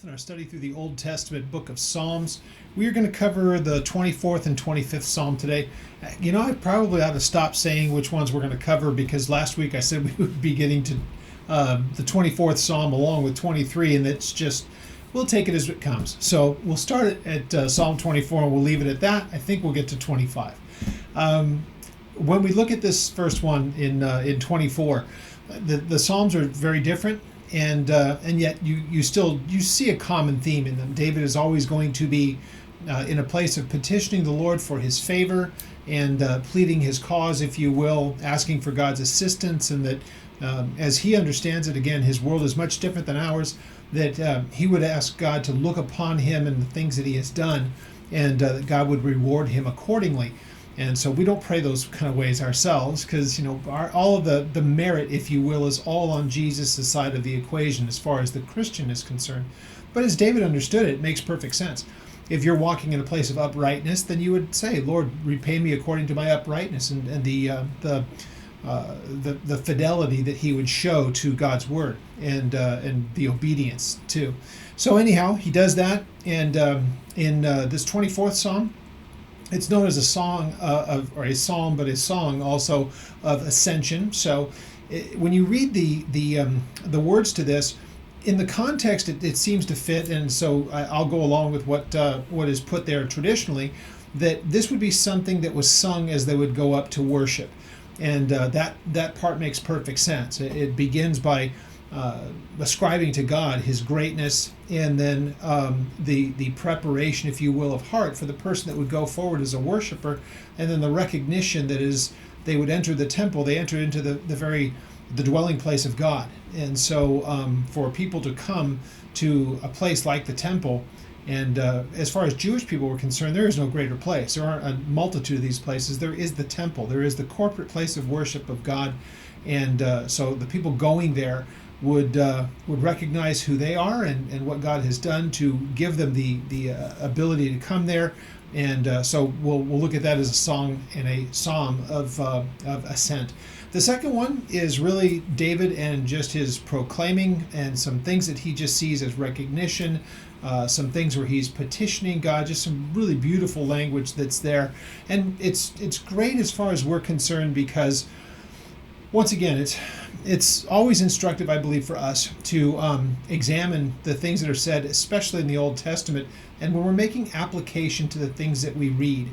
In our study through the Old Testament book of Psalms. We are going to cover the 24th and 25th Psalm today. You know, I probably ought to stop saying which ones we're going to cover because last week I said we would be getting to the 24th Psalm along with 23, and it's just, we'll take it as it comes. So we'll start it at Psalm 24 and we'll leave it at that. I think we'll get to 25. When we look at this first one in 24, the Psalms are very different. And yet you see a common theme in them. David is always going to be in a place of petitioning the Lord for his favor and pleading his cause, if you will, asking for God's assistance, and that as he understands it, again, his world is much different than ours, that he would ask God to look upon him and the things that he has done, and that God would reward him accordingly. And so we don't pray those kind of ways ourselves because, you know, all of the merit, if you will, is all on Jesus' side of the equation as far as the Christian is concerned. But as David understood it, it makes perfect sense. If you're walking in a place of uprightness, then you would say, Lord, repay me according to my uprightness, and the fidelity that he would show to God's word and the obedience too. So anyhow, he does that. And in this 24th Psalm, it's known as a song or a psalm, but a song also of ascension. So when you read the words to this, in the context, it seems to fit, and so I'll go along with what is put there traditionally, that this would be something that was sung as they would go up to worship. And that part makes perfect sense. It begins by ascribing to God his greatness, and then the preparation, if you will, of heart for the person that would go forward as a worshiper, and then the recognition that is they would enter the temple, they enter into the dwelling place of God. And so for people to come to a place like the temple, and as far as Jewish people were concerned, there is no greater place. There aren't a multitude of these places. There is the temple. There is the corporate place of worship of God. And so the people going there would recognize who they are and what God has done to give them the ability to come there. And so we'll look at that as a song and a psalm of ascent. The second one is really David and just his proclaiming and some things that he just sees as recognition, some things where he's petitioning God, just some really beautiful language that's there. And it's great as far as we're concerned because, once again, it's always instructive, I believe, for us to examine the things that are said, especially in the Old Testament, and when we're making application to the things that we read,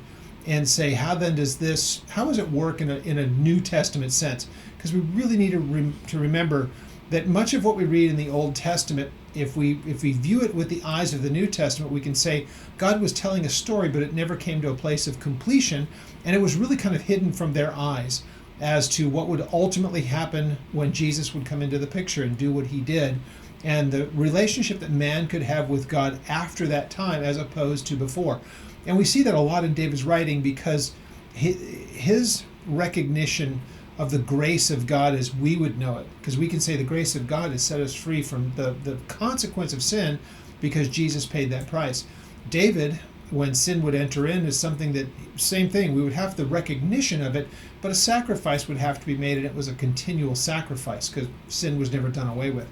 and say, how does it work in a New Testament sense? Because we really need to remember that much of what we read in the Old Testament, if we view it with the eyes of the New Testament, we can say God was telling a story, but it never came to a place of completion, and it was really kind of hidden from their eyes as to what would ultimately happen when Jesus would come into the picture and do what he did, and the relationship that man could have with God after that time as opposed to before. And we see that a lot in David's writing because his recognition of the grace of God as we would know it, because we can say the grace of God has set us free from the consequence of sin because Jesus paid that price. David, when sin would enter in, is something that, same thing, we would have the recognition of it, but a sacrifice would have to be made, and it was a continual sacrifice because sin was never done away with.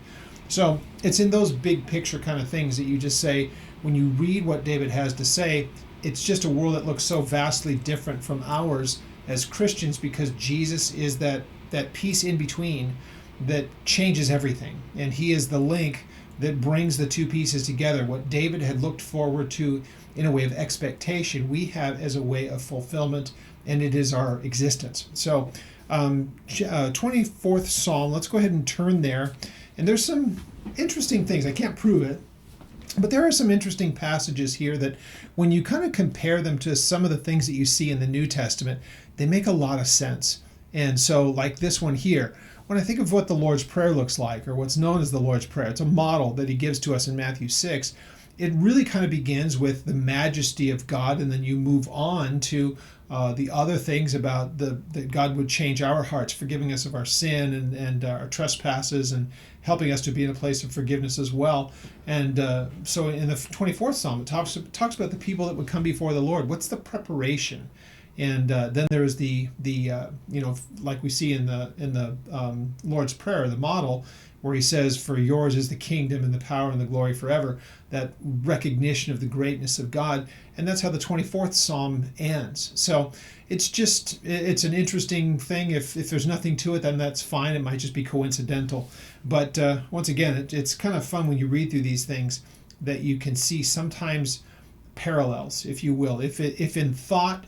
So it's in those big picture kind of things that you just say, when you read what David has to say, it's just a world that looks so vastly different from ours as Christians because Jesus is that piece in between that changes everything. And he is the link that brings the two pieces together. What David had looked forward to in a way of expectation, we have as a way of fulfillment, and it is our existence. So 24th Psalm, let's go ahead and turn there. And there's some interesting things. I can't prove it, but there are some interesting passages here that when you kind of compare them to some of the things that you see in the New Testament, they make a lot of sense. And so like this one here, when I think of what the Lord's Prayer looks like, or what's known as the Lord's Prayer, it's a model that he gives to us in Matthew 6. It really kind of begins with the majesty of God, and then you move on to the other things about that God would change our hearts, forgiving us of our sin and our trespasses, and helping us to be in a place of forgiveness as well. And so in the 24th Psalm, it talks about the people that would come before the Lord. What's the preparation? And then there's the like we see in the Lord's Prayer, the model, where he says, "For yours is the kingdom and the power and the glory forever." That recognition of the greatness of God, and that's how the 24th Psalm ends. So it's an interesting thing. If there's nothing to it, then that's fine. It might just be coincidental. But once again, it's kind of fun when you read through these things that you can see sometimes parallels, if you will. If in thought,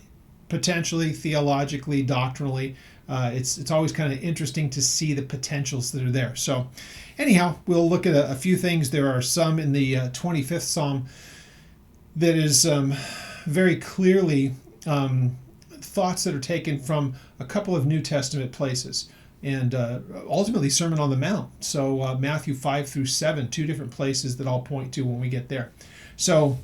potentially, theologically, doctrinally, it's always kind of interesting to see the potentials that are there. So anyhow, we'll look at a few things. There are some in the 25th Psalm that is very clearly thoughts that are taken from a couple of New Testament places, and ultimately Sermon on the Mount. So Matthew 5 through 7, two different places that I'll point to when we get there. So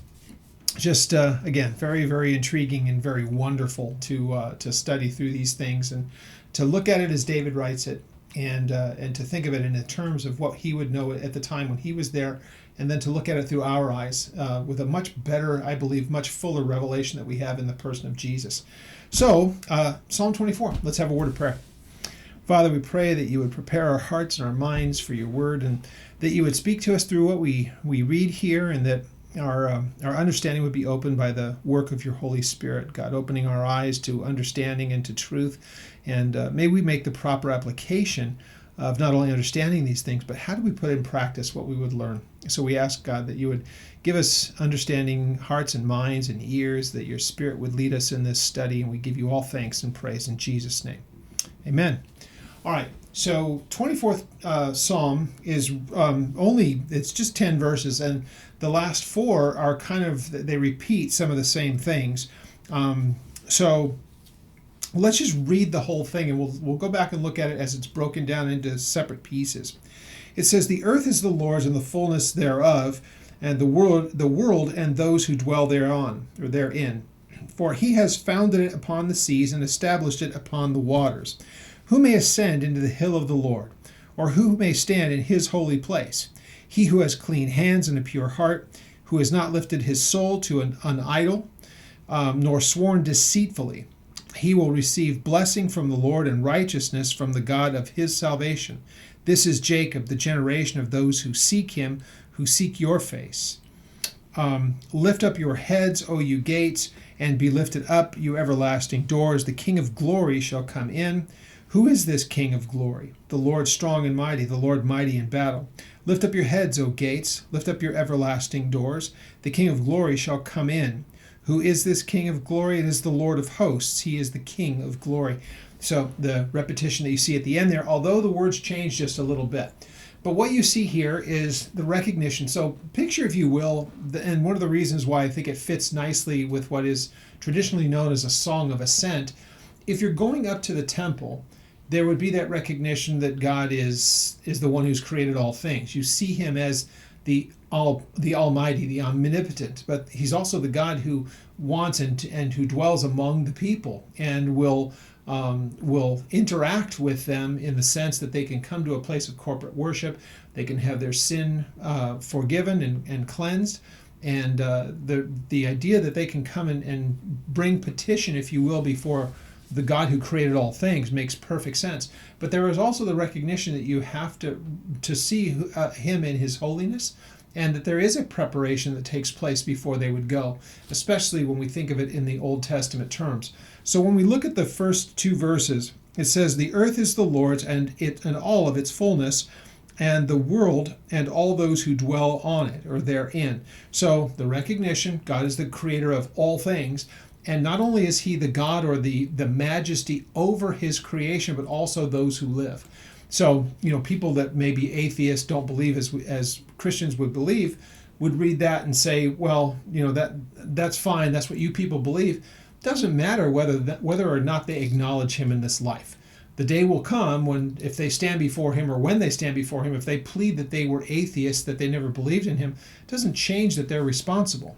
just again, very, very intriguing and very wonderful to study through these things and to look at it as David writes it, and to think of it in the terms of what he would know at the time when he was there, and then to look at it through our eyes with a much better, I believe, much fuller revelation that we have in the person of Jesus. So Psalm 24, let's have a word of prayer. Father, we pray that you would prepare our hearts and our minds for your word, and that you would speak to us through what we read here, and that our understanding would be opened by the work of your Holy Spirit, God, opening our eyes to understanding and to truth. And may we make the proper application of not only understanding these things, but how do we put in practice what we would learn. So we ask, God, that you would give us understanding hearts and minds and ears, that your Spirit would lead us in this study, and we give you all thanks and praise in Jesus' name. Amen. All right. So 24th Psalm is it's just 10 verses, and the last 4 are kind of, they repeat some of the same things. So let's just read the whole thing, and we'll go back and look at it as it's broken down into separate pieces. It says, "The earth is the Lord's and the fullness thereof, and the world and those who dwell thereon, or therein. For he has founded it upon the seas and established it upon the waters. Who may ascend into the hill of the Lord, or who may stand in his holy place? He who has clean hands and a pure heart, who has not lifted his soul to an idol, nor sworn deceitfully. He will receive blessing from the Lord and righteousness from the God of his salvation. This is Jacob, the generation of those who seek him, who seek your face. Lift up your heads, O you gates, and be lifted up, you everlasting doors. The King of glory shall come in. Who is this King of glory? The Lord strong and mighty, the Lord mighty in battle. Lift up your heads, O gates, lift up your everlasting doors. The King of glory shall come in. Who is this King of glory? It is the Lord of hosts. He is the King of glory. So the repetition that you see at the end there, although the words change just a little bit. But what you see here is the recognition. So picture, if you will, and one of the reasons why I think it fits nicely with what is traditionally known as a song of ascent, if you're going up to the temple, there would be that recognition that God is the one who's created all things. You see him as the Almighty, the omnipotent, but he's also the God who wants and who dwells among the people and will interact with them in the sense that they can come to a place of corporate worship. They can have their sin forgiven and cleansed. And the idea that they can come and bring petition, if you will, before the God who created all things makes perfect sense. But there is also the recognition that you have to see him in his holiness, and that there is a preparation that takes place before they would go, especially when we think of it in the Old Testament terms. So when we look at the first 2 verses, it says, "The earth is the Lord's and all of its fullness, and the world and all those who dwell on it," or therein. So the recognition, God is the creator of all things. And not only is he the God or the majesty over his creation, but also those who live. So, people that may be atheists, don't believe as Christians would believe, would read that and say, well, that's fine. That's what you people believe. It doesn't matter whether or not they acknowledge him in this life. The day will come when, if they stand before him, or when they stand before him, if they plead that they were atheists, that they never believed in him, it doesn't change that they're responsible.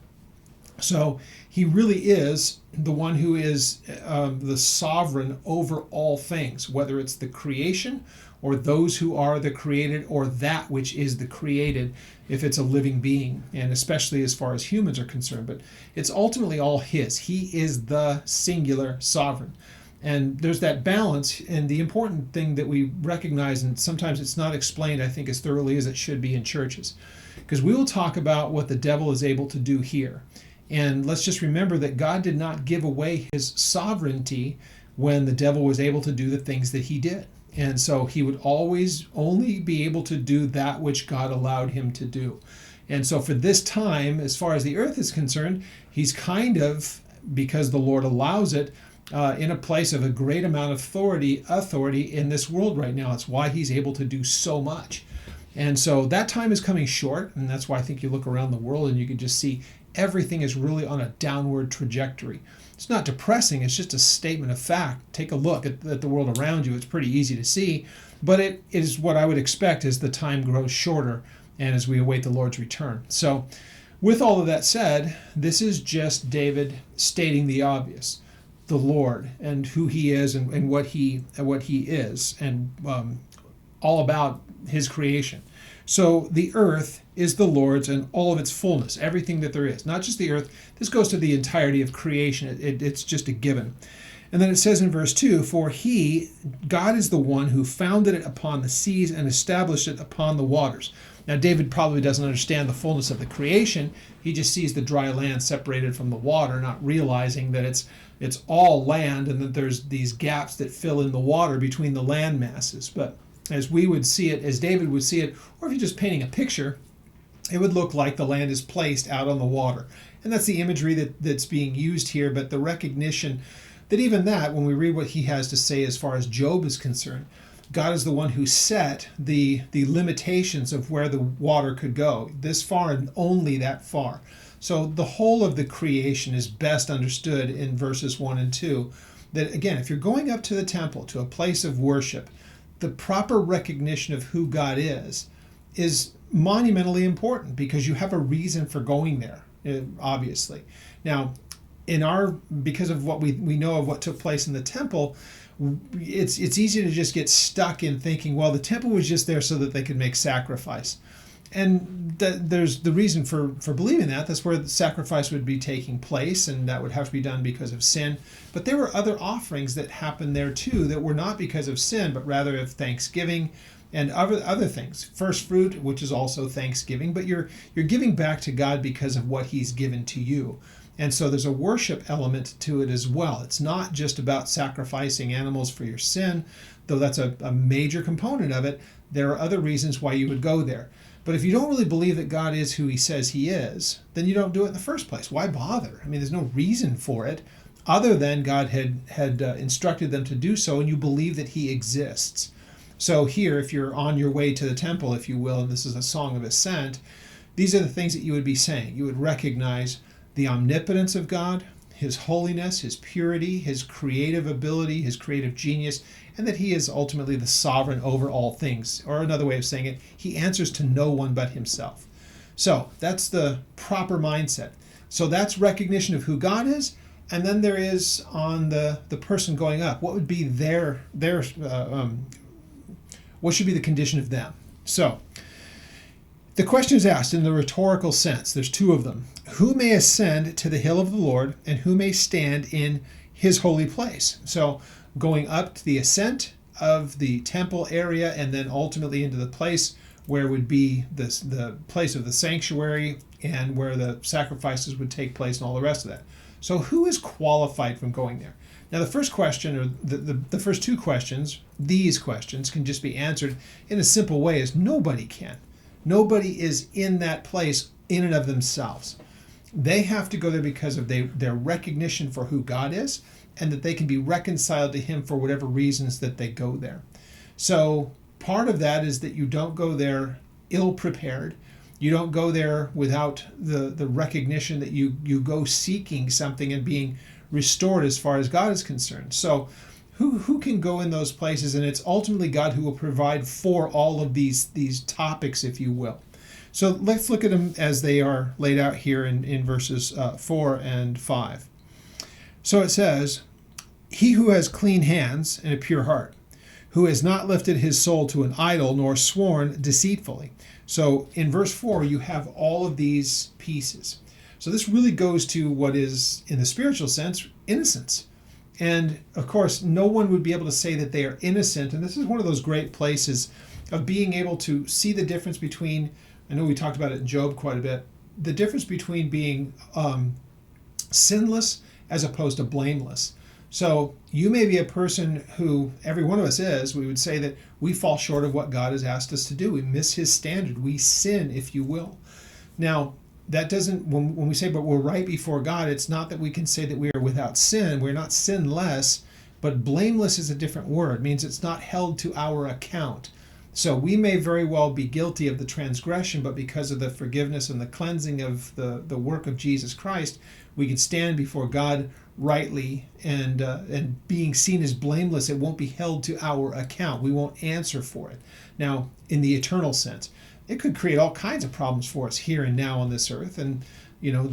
So he really is the one who is the sovereign over all things, whether it's the creation or those who are the created or that which is the created, if it's a living being, and especially as far as humans are concerned. But it's ultimately all his. He is the singular sovereign. And there's that balance, and the important thing that we recognize, and sometimes it's not explained, I think, as thoroughly as it should be in churches, because we will talk about what the devil is able to do here. And let's just remember that God did not give away his sovereignty when the devil was able to do the things that he did. And so he would always only be able to do that which God allowed him to do. And so for this time, as far as the earth is concerned, he's kind of, because the Lord allows it, in a place of a great amount of authority in this world right now. It's why he's able to do so much. And so that time is coming short, and that's why I think you look around the world and you can just see everything is really on a downward trajectory. It's not depressing, it's just a statement of fact. Take a look at the world around you. It's pretty easy to see, but it is what I would expect as the time grows shorter and as we await the Lord's return. So with all of that said, this is just David stating the obvious. The Lord and who he is and what he is, and all about his creation. So the earth is the Lord's and all of its fullness, everything that there is, not just the earth. This goes to the entirety of creation. It's just a given. And then it says in verse 2, for God is the one who founded it upon the seas and established it upon the waters. Now, David probably doesn't understand the fullness of the creation. He just sees the dry land separated from the water, not realizing that it's all land and that there's these gaps that fill in the water between the land masses. But as we would see it, as David would see it, or if you're just painting a picture, it would look like the land is placed out on the water. And that's the imagery that's being used here, but the recognition that even that, when we read what he has to say as far as Job is concerned, God is the one who set the limitations of where the water could go, this far and only that far. So the whole of the creation is best understood in verses 1 and 2, that again, if you're going up to the temple, to a place of worship, the proper recognition of who God is monumentally important because you have a reason for going there, obviously. Now, because of what we know of what took place in the temple, it's easy to just get stuck in thinking, well, the temple was just there so that they could make sacrifice. And there's the reason for believing that. That's where the sacrifice would be taking place, and that would have to be done because of sin. But there were other offerings that happened there too that were not because of sin, but rather of thanksgiving and other things. First fruit, which is also thanksgiving, but you're giving back to God because of what he's given to you. And so there's a worship element to it as well. It's not just about sacrificing animals for your sin, though that's a major component of it. There are other reasons why you would go there. But if you don't really believe that God is who he says he is, then you don't do it in the first place. Why bother? I mean, there's no reason for it other than God had instructed them to do so, and you believe that he exists. So here, if you're on your way to the temple, if you will, and this is a song of ascent, these are the things that you would be saying. You would recognize the omnipotence of God, his holiness, his purity, his creative ability, his creative genius, and that he is ultimately the sovereign over all things. Or another way of saying it, he answers to no one but himself. So that's the proper mindset. So that's recognition of who God is. And then there is on the person going up, what would be what should be the condition of them? So the question is asked in the rhetorical sense. There's two of them. Who may ascend to the hill of the Lord, and who may stand in his holy place? So going up to the ascent of the temple area, and then ultimately into the place where would be the place of the sanctuary and where the sacrifices would take place and all the rest of that. So who is qualified from going there? Now the first question, or the first two questions, these questions can just be answered in a simple way, is nobody can. Nobody is in that place in and of themselves. They have to go there because of their recognition for who God is, and that they can be reconciled to him for whatever reasons that they go there. So part of that is that you don't go there ill-prepared. You don't go there without the recognition that you go seeking something and being restored as far as God is concerned. So who can go in those places? And it's ultimately God who will provide for all of these topics, if you will. So let's look at them as they are laid out here in verses 4 and 5. So it says, he who has clean hands and a pure heart, who has not lifted his soul to an idol nor sworn deceitfully. So in verse 4, you have all of these pieces. So this really goes to what is, in the spiritual sense, innocence. And of course, no one would be able to say that they are innocent. And this is one of those great places of being able to see the difference between, I know we talked about it in Job quite a bit, the difference between being sinless as opposed to blameless. So you may be a person who, every one of us is, we would say that we fall short of what God has asked us to do. We miss his standard. We sin, if you will. Now, that doesn't, when we say, but we're right before God, it's not that we can say that we are without sin. We're not sinless, but blameless is a different word. It means it's not held to our account. So we may very well be guilty of the transgression, but because of the forgiveness and the cleansing of the work of Jesus Christ, we can stand before God rightly and being seen as blameless. It won't be held to our account. We won't answer for it. Now, in the eternal sense, it could create all kinds of problems for us here and now on this earth. And, you know,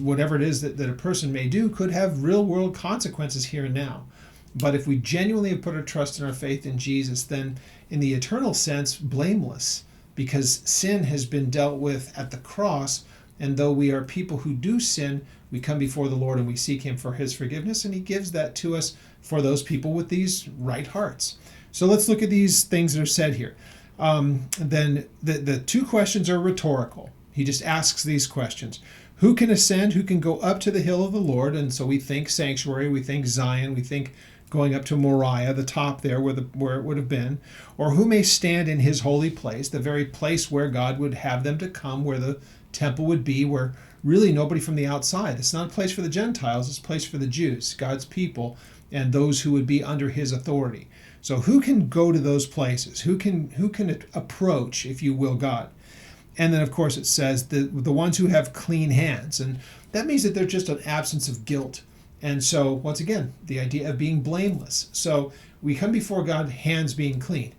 whatever it is that a person may do could have real world consequences here and now. But if we genuinely have put our trust and our faith in Jesus, then in the eternal sense, blameless, because sin has been dealt with at the cross. And though we are people who do sin, we come before the Lord and we seek him for his forgiveness, and he gives that to us for those people with these right hearts. So let's look at these things that are said here. Then the two questions are rhetorical. He just asks these questions. Who can ascend? Who can go up to the hill of the Lord? And so we think sanctuary, we think Zion, we think going up to Moriah, the top there where it would have been. Or who may stand in his holy place, the very place where God would have them to come, where the temple would be, where really nobody from the outside. It's not a place for the Gentiles, it's a place for the Jews, God's people, and those who would be under his authority. So who can go to those places? Who can approach, if you will, God? And then, of course, it says the ones who have clean hands. And that means that there's just an absence of guilt. And so, once again, the idea of being blameless. So we come before God, hands being clean.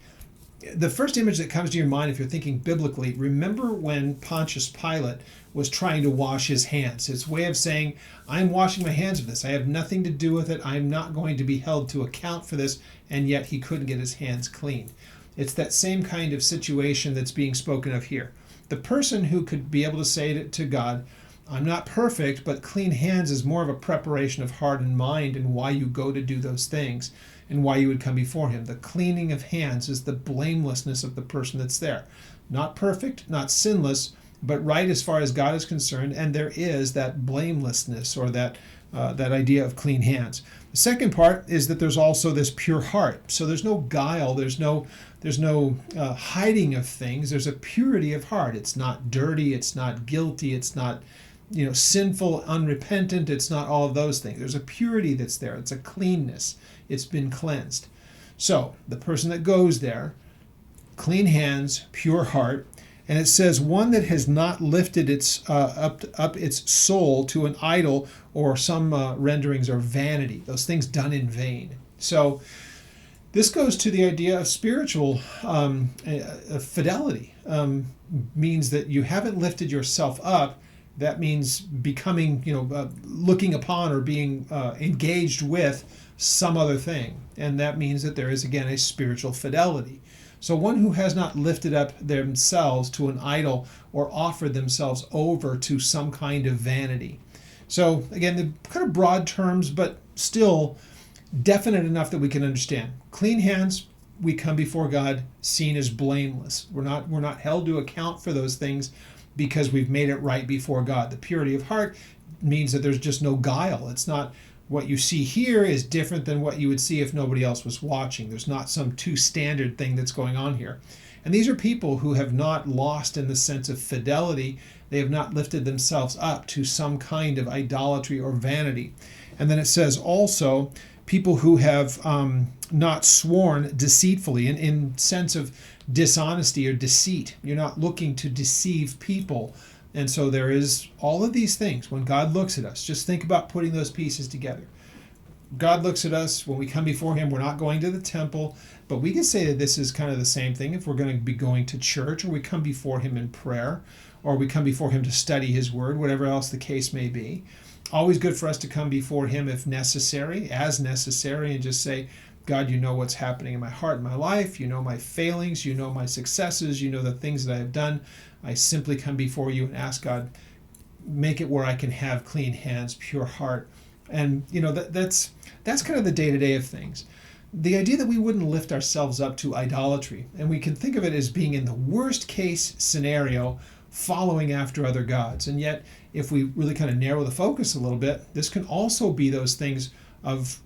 The first image that comes to your mind, if you're thinking biblically, remember when Pontius Pilate was trying to wash his hands. His way of saying, I'm washing my hands of this. I have nothing to do with it. I'm not going to be held to account for this. And yet he couldn't get his hands clean. It's that same kind of situation that's being spoken of here. The person who could be able to say to God, I'm not perfect, but clean hands is more of a preparation of heart and mind and why you go to do those things and why you would come before him. The cleaning of hands is the blamelessness of the person that's there. Not perfect, not sinless, but right as far as God is concerned, and there is that blamelessness or that idea of clean hands. The second part is that there's also this pure heart. So there's no guile, there's no hiding of things. There's a purity of heart. It's not dirty, it's not guilty, it's not sinful, unrepentant. It's not all of those things. There's a purity that's there. It's a cleanness. It's been cleansed. So the person that goes there, clean hands, pure heart, and it says one that has not lifted its up its soul to an idol, or some renderings are vanity. Those things done in vain. So this goes to the idea of spiritual fidelity. Means that you haven't lifted yourself up. That means becoming, looking upon or being engaged with some other thing. And that means that there is, again, a spiritual fidelity. So one who has not lifted up themselves to an idol or offered themselves over to some kind of vanity. So again, the kind of broad terms, but still definite enough that we can understand. Clean hands, we come before God seen as blameless. We're not held to account for those things because we've made it right before God. The purity of heart means that there's just no guile. It's not what you see here is different than what you would see if nobody else was watching. There's not some too standard thing that's going on here. And these are people who have not lost in the sense of fidelity. They have not lifted themselves up to some kind of idolatry or vanity. And then it says also people who have not sworn deceitfully, in sense of dishonesty or deceit. You're not looking to deceive people. And so there is all of these things. When God looks at us, just think about putting those pieces together. God looks at us when we come before him. We're not going to the temple, but we can say that this is kind of the same thing if we're going to be going to church, or we come before him in prayer, or we come before him to study his word, whatever else the case may be. Always good for us to come before him if necessary, as necessary, and just say, God, you know what's happening in my heart and my life. You know my failings. You know my successes. You know the things that I have done. I simply come before you and ask God, make it where I can have clean hands, pure heart. And, that's kind of the day-to-day of things. The idea that we wouldn't lift ourselves up to idolatry, and we can think of it as being in the worst case scenario, following after other gods. And yet, if we really kind of narrow the focus a little bit, this can also be those things of,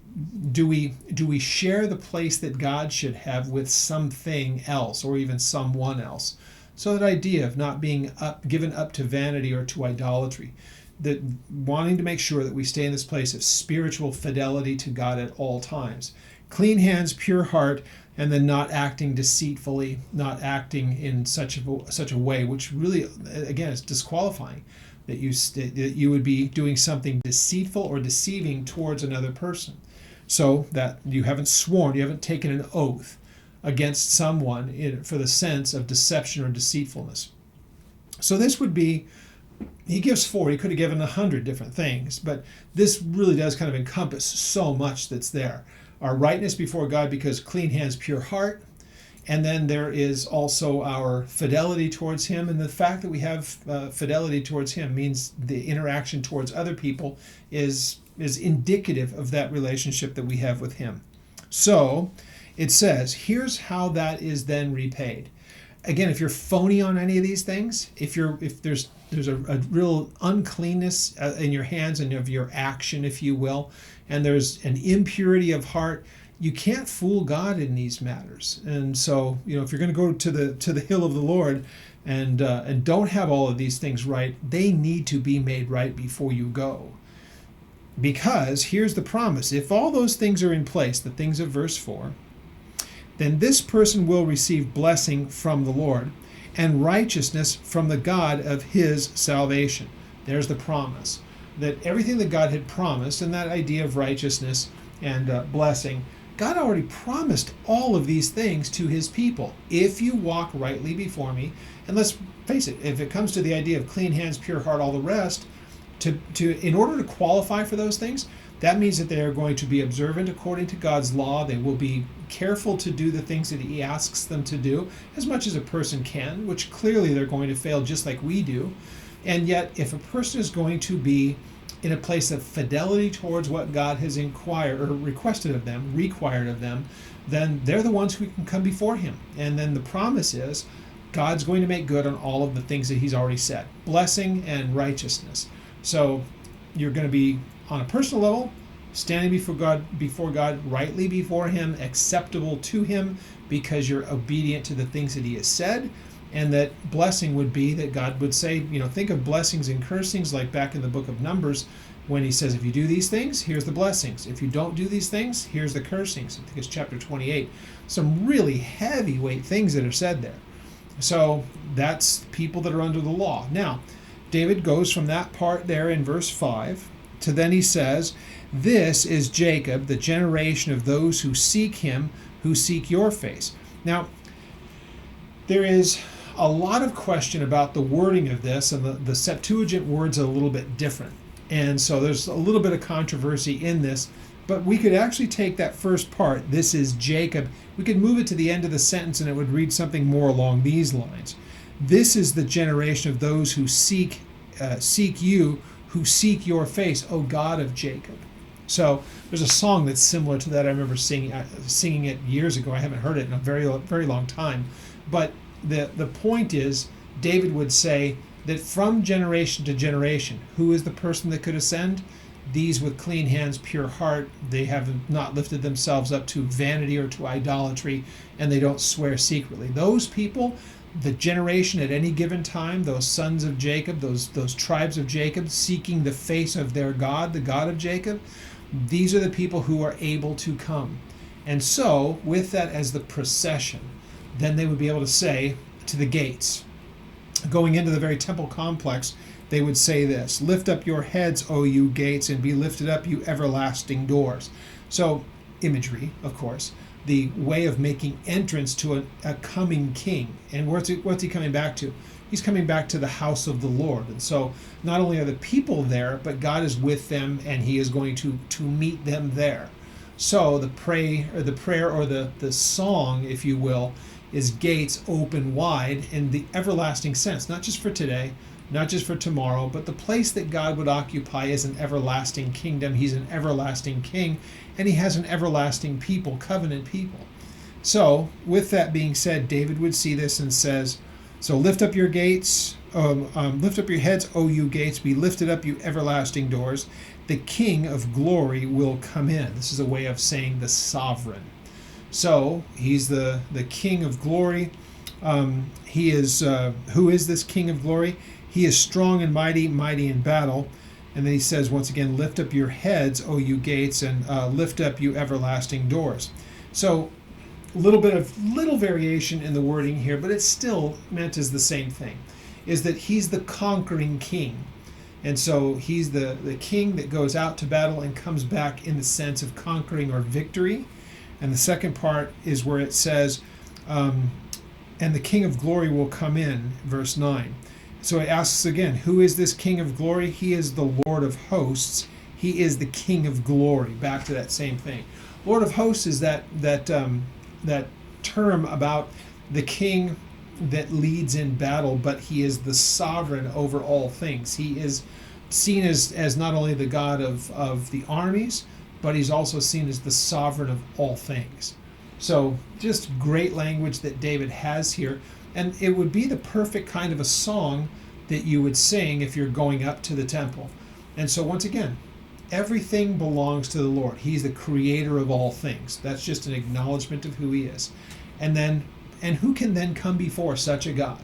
do we share the place that God should have with something else, or even someone else? So that idea of not being given up to vanity or to idolatry, that wanting to make sure that we stay in this place of spiritual fidelity to God at all times. Clean hands, pure heart, and then not acting deceitfully, not acting in such a way, which really, again, is disqualifying, that you would be doing something deceitful or deceiving towards another person. So that you haven't sworn, you haven't taken an oath against someone for the sense of deception or deceitfulness. So this would be, he gives 4, he could have given 100 different things, but this really does kind of encompass so much that's there. Our rightness before God, because clean hands, pure heart, and then there is also our fidelity towards him, and the fact that we have fidelity towards him means the interaction towards other people is indicative of that relationship that we have with him. So it says, here's how that is then repaid. Again, if you're phony on any of these things, if there's a real uncleanness in your hands and of your action, if you will, and there's an impurity of heart, you can't fool God in these matters. And so, if you're going to go to the hill of the Lord and don't have all of these things right, they need to be made right before you go. Because here's the promise: if all those things are in place, the things of verse 4, then this person will receive blessing from the Lord and righteousness from the God of his salvation. There's the promise. That everything that God had promised, and that idea of righteousness and blessing, God already promised all of these things to his people. If you walk rightly before me, and let's face it, if it comes to the idea of clean hands, pure heart, all the rest, in order to qualify for those things, that means that they are going to be observant according to God's law. They will be careful to do the things that he asks them to do, as much as a person can, which clearly they're going to fail just like we do. And yet, if a person is going to be in a place of fidelity towards what God has required of them, then they're the ones who can come before him. And then the promise is, God's going to make good on all of the things that he's already said. Blessing and righteousness. So you're going to be, on a personal level, standing before God, rightly before him, acceptable to him, because you're obedient to the things that he has said. And that blessing would be that God would say, think of blessings and cursings like back in the book of Numbers, when he says, if you do these things, here's the blessings. If you don't do these things, here's the cursings. I think it's chapter 28. Some really heavyweight things that are said there. So that's people that are under the law. Now, David goes from that part there in verse 5 to then he says, this is Jacob, the generation of those who seek him, who seek your face. Now, there is a lot of question about the wording of this, and the Septuagint word's a little bit different. And so there's a little bit of controversy in this, but we could actually take that first part, this is Jacob, we could move it to the end of the sentence and it would read something more along these lines. This is the generation of those who seek you, who seek your face, O God of Jacob. So there's a song that's similar to that. I remember singing it years ago. I haven't heard it in a very, very long time. But the point is, David would say that from generation to generation, who is the person that could ascend? These with clean hands, pure heart. They have not lifted themselves up to vanity or to idolatry, and they don't swear secretly. Those people, the generation at any given time, those sons of Jacob, those tribes of Jacob, seeking the face of their God, the God of Jacob, these are the people who are able to come. And so, with that as the procession, then they would be able to say to the gates, going into the very temple complex, they would say this, lift up your heads, O you gates, and be lifted up, you everlasting doors. So imagery, of course, the way of making entrance to a coming king. And what's he coming back to? He's coming back to the house of the Lord. And so not only are the people there, but God is with them, and he is going to meet them there. So the prayer or the song, if you will, is gates open wide in the everlasting sense, not just for today, not just for tomorrow, but the place that God would occupy is an everlasting kingdom. He's an everlasting king, and he has an everlasting people, covenant people. So with that being said, David would see this and says, so lift up your gates, lift up your heads, O you gates, be lifted up, you everlasting doors. The King of glory will come in. This is a way of saying the sovereign. So he's the King of glory. He is, who is this King of glory? He is strong and mighty, mighty in battle. And then he says, once again, lift up your heads, O you gates, and lift up, you everlasting doors. So a little variation in the wording here, but it's still meant as the same thing, is that he's the conquering king. And so he's the king that goes out to battle and comes back in the sense of conquering or victory. And the second part is where it says, and the King of glory will come in, verse 9. So it asks again, who is this King of glory? He is the Lord of hosts. He is the King of glory. Back to that same thing. Lord of hosts is that term about the king that leads in battle, but he is the sovereign over all things. He is seen as not only the God of the armies, but he's also seen as the sovereign of all things. So just great language that David has here. And it would be the perfect kind of a song that you would sing if you're going up to the temple. And so once again, everything belongs to the Lord. He's the creator of all things. That's just an acknowledgement of who he is. And who can then come before such a God?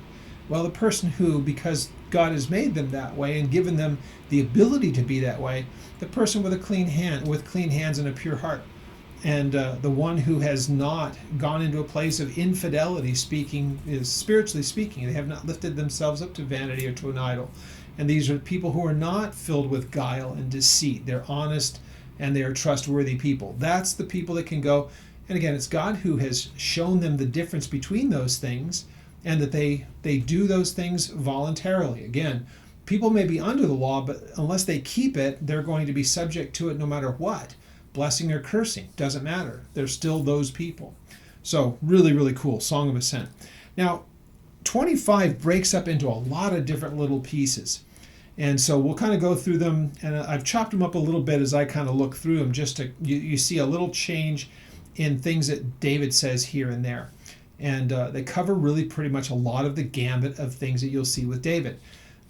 Well, the person who, because God has made them that way and given them the ability to be that way, the person with clean hands and a pure heart. And the one who has not gone into a place of infidelity, spiritually speaking. They have not lifted themselves up to vanity or to an idol. And these are people who are not filled with guile and deceit. They're honest and they are trustworthy people. That's the people that can go. And again, it's God who has shown them the difference between those things, and that they do those things voluntarily. Again, people may be under the law, but unless they keep it, they're going to be subject to it no matter what. Blessing or cursing, doesn't matter. They're still those people. So really, really cool. Song of Ascent. Now, 25 breaks up into a lot of different little pieces. And so we'll kind of go through them, and I've chopped them up a little bit as I kind of look through them, just to, you see a little change in things that David says here and there. And they cover really pretty much a lot of the gambit of things that you'll see with David.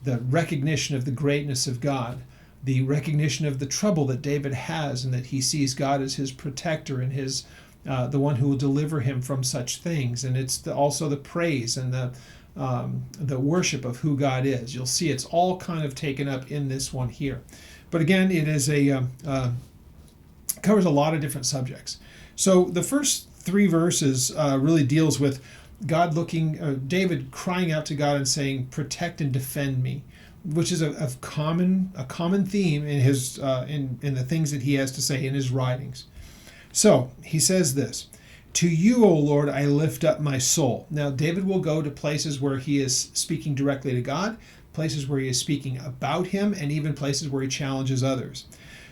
The recognition of the greatness of God, the recognition of the trouble that David has, and that he sees God as his protector and his the one who will deliver him from such things. And it's also the praise and the worship of who God is. You'll see it's all kind of taken up in this one here. But again, it is covers a lot of different subjects. So the first 3 verses really deals with God David crying out to God and saying, "Protect and defend me," which is a common theme in his in the things that he has to say in his writings. So he says this: "To you, O Lord, I lift up my soul." Now David will go to places where he is speaking directly to God, places where he is speaking about him, and even places where he challenges others.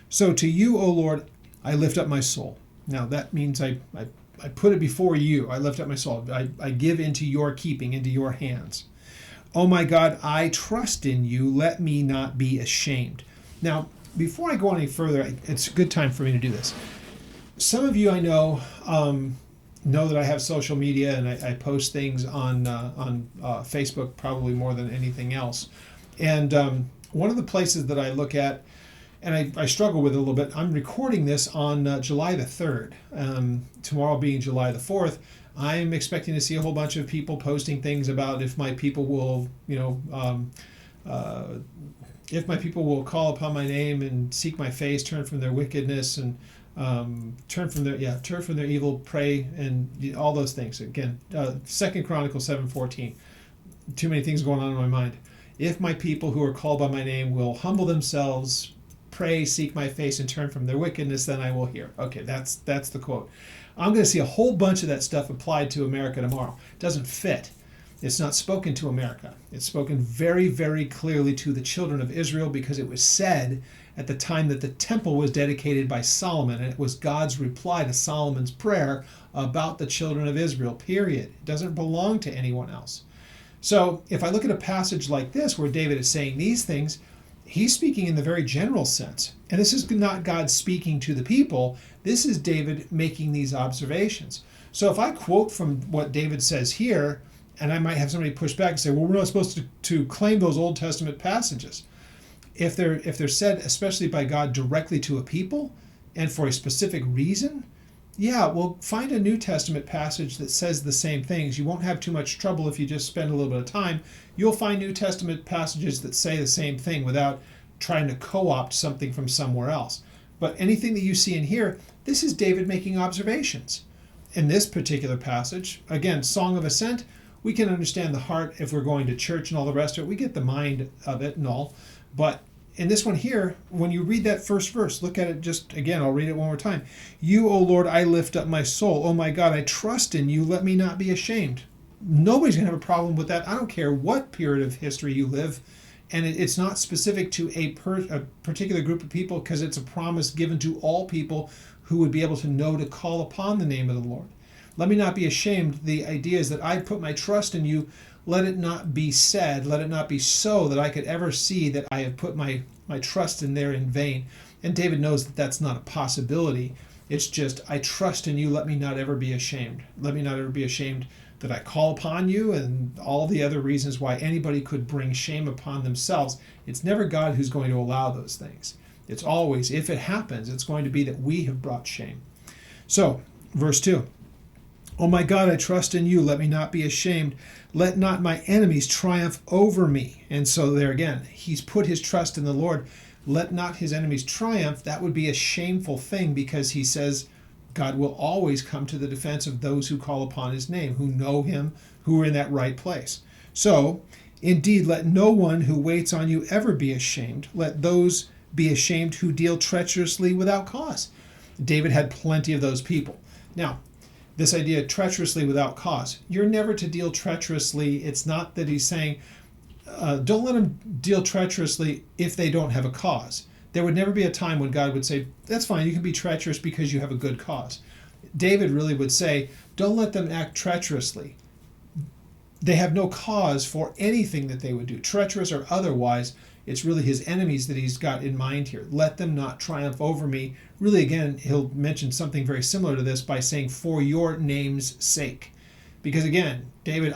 So to you, O Lord, I lift up my soul. Now that means I put it before you. I lift up my soul. I give into your keeping, into your hands. Oh my God, I trust in you. Let me not be ashamed. Now, before I go any further, it's a good time for me to do this. Some of you I know that I have social media, and I post things on Facebook probably more than anything else. And one of the places that I look at, and I struggle with it a little bit, I'm recording this on July the 3rd. Tomorrow being July the 4th, I'm expecting to see a whole bunch of people posting things about if my people will, if my people will call upon my name and seek my face, turn from their wickedness, and turn from their evil, pray, and all those things. Again, 2 Chronicles 7:14. Too many things going on in my mind. If my people who are called by my name will humble themselves, pray, seek my face, and turn from their wickedness, then I will hear. Okay, that's the quote. I'm going to see a whole bunch of that stuff applied to America tomorrow. It doesn't fit. It's not spoken to America. It's spoken very, very clearly to the children of Israel because it was said at the time that the temple was dedicated by Solomon, and it was God's reply to Solomon's prayer about the children of Israel, period. It doesn't belong to anyone else. So if I look at a passage like this where David is saying these things, he's speaking in the very general sense. And this is not God speaking to the people. This is David making these observations. So if I quote from what David says here, and I might have somebody push back and say, well, we're not supposed to claim those Old Testament passages. If they're said, especially by God, directly to a people and for a specific reason, yeah, well, find a New Testament passage that says the same things. You won't have too much trouble if you just spend a little bit of time. You'll find New Testament passages that say the same thing without trying to co-opt something from somewhere else. But anything that you see in here, this is David making observations. In this particular passage, again, Song of Ascent, we can understand the heart if we're going to church and all the rest of it. We get the mind of it and all. But in this one here, when you read that first verse, look at it just again. I'll read it one more time. You, O Lord, I lift up my soul. Oh my God, I trust in you. Let me not be ashamed. Nobody's going to have a problem with that. I don't care what period of history you live. And it's not specific to a particular group of people because it's a promise given to all people who would be able to know to call upon the name of the Lord. Let me not be ashamed. The idea is that I put my trust in you. Let it not be said, let it not be so that I could ever see that I have put my trust in there in vain. And David knows that that's not a possibility. It's just, I trust in you, let me not ever be ashamed. Let me not ever be ashamed that I call upon you and all the other reasons why anybody could bring shame upon themselves. It's never God who's going to allow those things. It's always, if it happens, it's going to be that we have brought shame. So, verse 2. Oh my God, I trust in you. Let me not be ashamed. Let not my enemies triumph over me. And so there again, he's put his trust in the Lord. Let not his enemies triumph. That would be a shameful thing because he says God will always come to the defense of those who call upon his name, who know him, who are in that right place. So, indeed, let no one who waits on you ever be ashamed. Let those be ashamed who deal treacherously without cause. David had plenty of those people. Now, this idea treacherously without cause. You're never to deal treacherously. It's not that he's saying, don't let them deal treacherously if they don't have a cause. There would never be a time when God would say, that's fine, you can be treacherous because you have a good cause. David really would say, don't let them act treacherously. They have no cause for anything that they would do, treacherous or otherwise. It's really his enemies that he's got in mind here. Let them not triumph over me. Really, again, he'll mention something very similar to this by saying, for your name's sake. Because again, David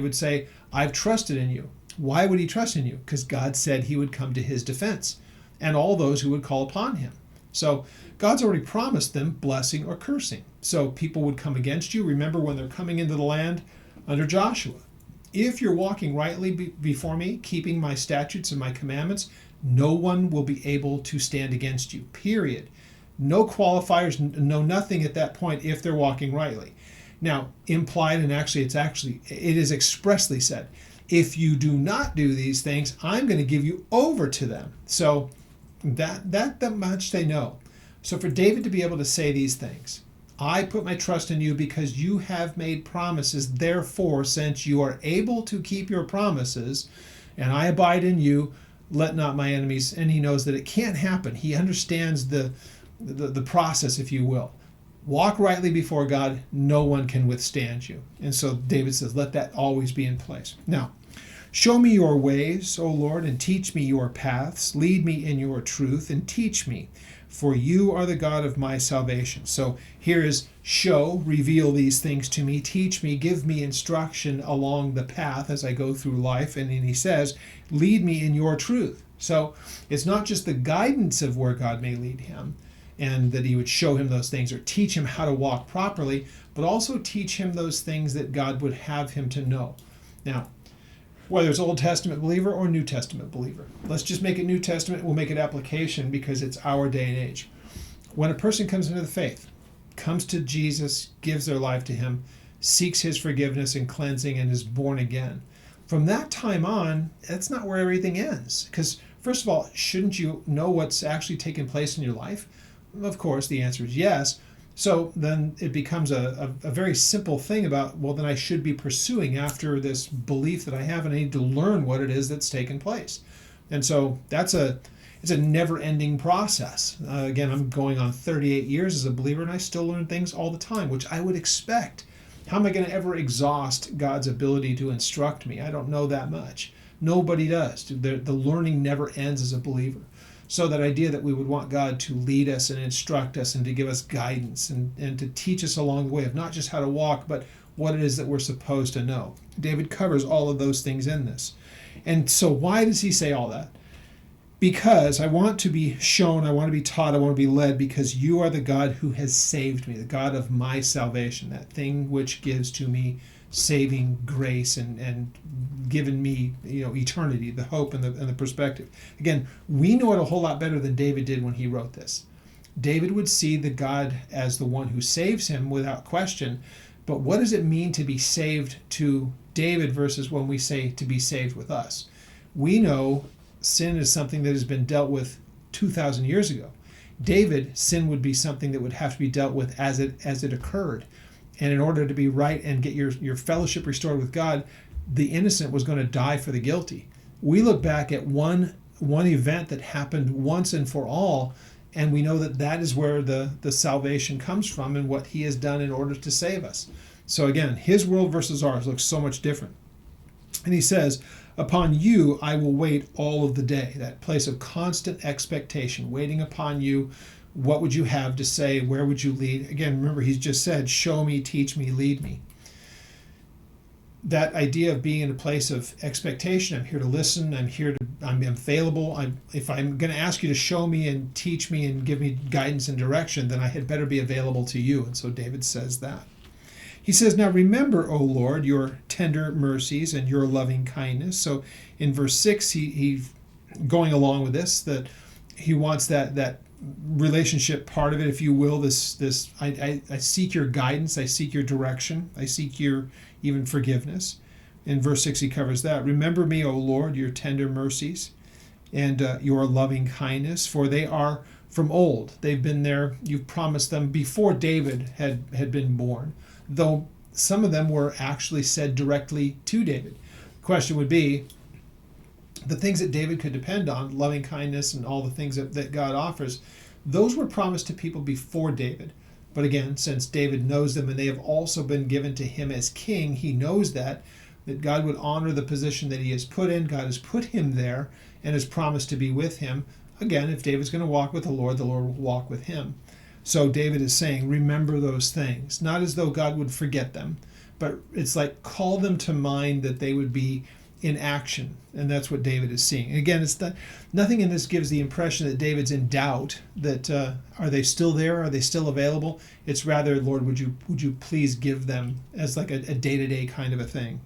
would say, I've trusted in you. Why would he trust in you? Because God said he would come to his defense and all those who would call upon him. So God's already promised them blessing or cursing. So people would come against you. Remember when they're coming into the land under Joshua. If you're walking rightly before me, keeping my statutes and my commandments, no one will be able to stand against you, period. No qualifiers, no nothing at that point if they're walking rightly. Now, implied and it is expressly said, if you do not do these things, I'm going to give you over to them. So that much they know. So for David to be able to say these things, I put my trust in you because you have made promises. Therefore, since you are able to keep your promises, and I abide in you, let not my enemies. And he knows that it can't happen. He understands the process, if you will. Walk rightly before God. No one can withstand you. And so David says, let that always be in place. Now, show me your ways, O Lord, and teach me your paths. Lead me in your truth and teach me. For you are the God of my salvation. So here is show, reveal these things to me, teach me, give me instruction along the path as I go through life. And then he says, lead me in your truth. So it's not just the guidance of where God may lead him and that he would show him those things or teach him how to walk properly, but also teach him those things that God would have him to know. Now, whether it's Old Testament believer or New Testament believer. Let's just make it New Testament. We'll make it application because it's our day and age. When a person comes into the faith, comes to Jesus, gives their life to him, seeks his forgiveness and cleansing, and is born again. From that time on, that's not where everything ends. Because first of all, shouldn't you know what's actually taken place in your life? Of course, the answer is yes. So then it becomes a very simple thing about, well, then I should be pursuing after this belief that I have, and I need to learn what it is that's taken place. And so it's a never-ending process. Again, I'm going on 38 years as a believer, and I still learn things all the time, which I would expect. How am I going to ever exhaust God's ability to instruct me? I don't know that much. Nobody does. The learning never ends as a believer. So that idea that we would want God to lead us and instruct us and to give us guidance and to teach us along the way of not just how to walk, but what it is that we're supposed to know. David covers all of those things in this. And so why does he say all that? Because I want to be shown, I want to be taught, I want to be led, because you are the God who has saved me, the God of my salvation, that thing which gives to me saving grace and given me, eternity, the hope and the perspective. Again, we know it a whole lot better than David did when he wrote this. David would see the God as the one who saves him without question, but what does it mean to be saved to David versus when we say to be saved with us? We know sin is something that has been dealt with 2,000 years ago. David, sin would be something that would have to be dealt with as it occurred. And in order to be right and get your fellowship restored with God, the innocent was going to die for the guilty. We look back at one event that happened once and for all, and we know that is where the salvation comes from and what he has done in order to save us. So again, his world versus ours looks so much different. And he says, upon you I will wait all of the day, that place of constant expectation, waiting upon you. What would you have to say? Where would you lead? Again, remember, he's just said, show me, teach me, lead me. That idea of being in a place of expectation, I'm here to listen, I'm available. If I'm going to ask you to show me and teach me and give me guidance and direction, then I had better be available to you. And so David says that. He says, now remember, O Lord, your tender mercies and your loving kindness. So in verse 6, he's going along with this, that he wants that relationship part of it, if you will, this I seek your guidance, I seek your direction, I seek your even forgiveness. In verse 6 he covers that. Remember me, O Lord, your tender mercies and your loving kindness, for they are from old. They've been there, you've promised them before David had been born, though some of them were actually said directly to David. The question would be, the things that David could depend on, loving kindness and all the things that God offers, those were promised to people before David. But again, since David knows them and they have also been given to him as king, he knows that God would honor the position that he has put in. God has put him there and has promised to be with him. Again, if David's going to walk with the Lord will walk with him. So David is saying, remember those things. Not as though God would forget them, but it's like call them to mind that they would be in action, and that's what David is seeing. And again, nothing in this gives the impression that David's in doubt that are they still there? Are they still available? It's rather, Lord, would you please give them as like a day-to-day kind of a thing.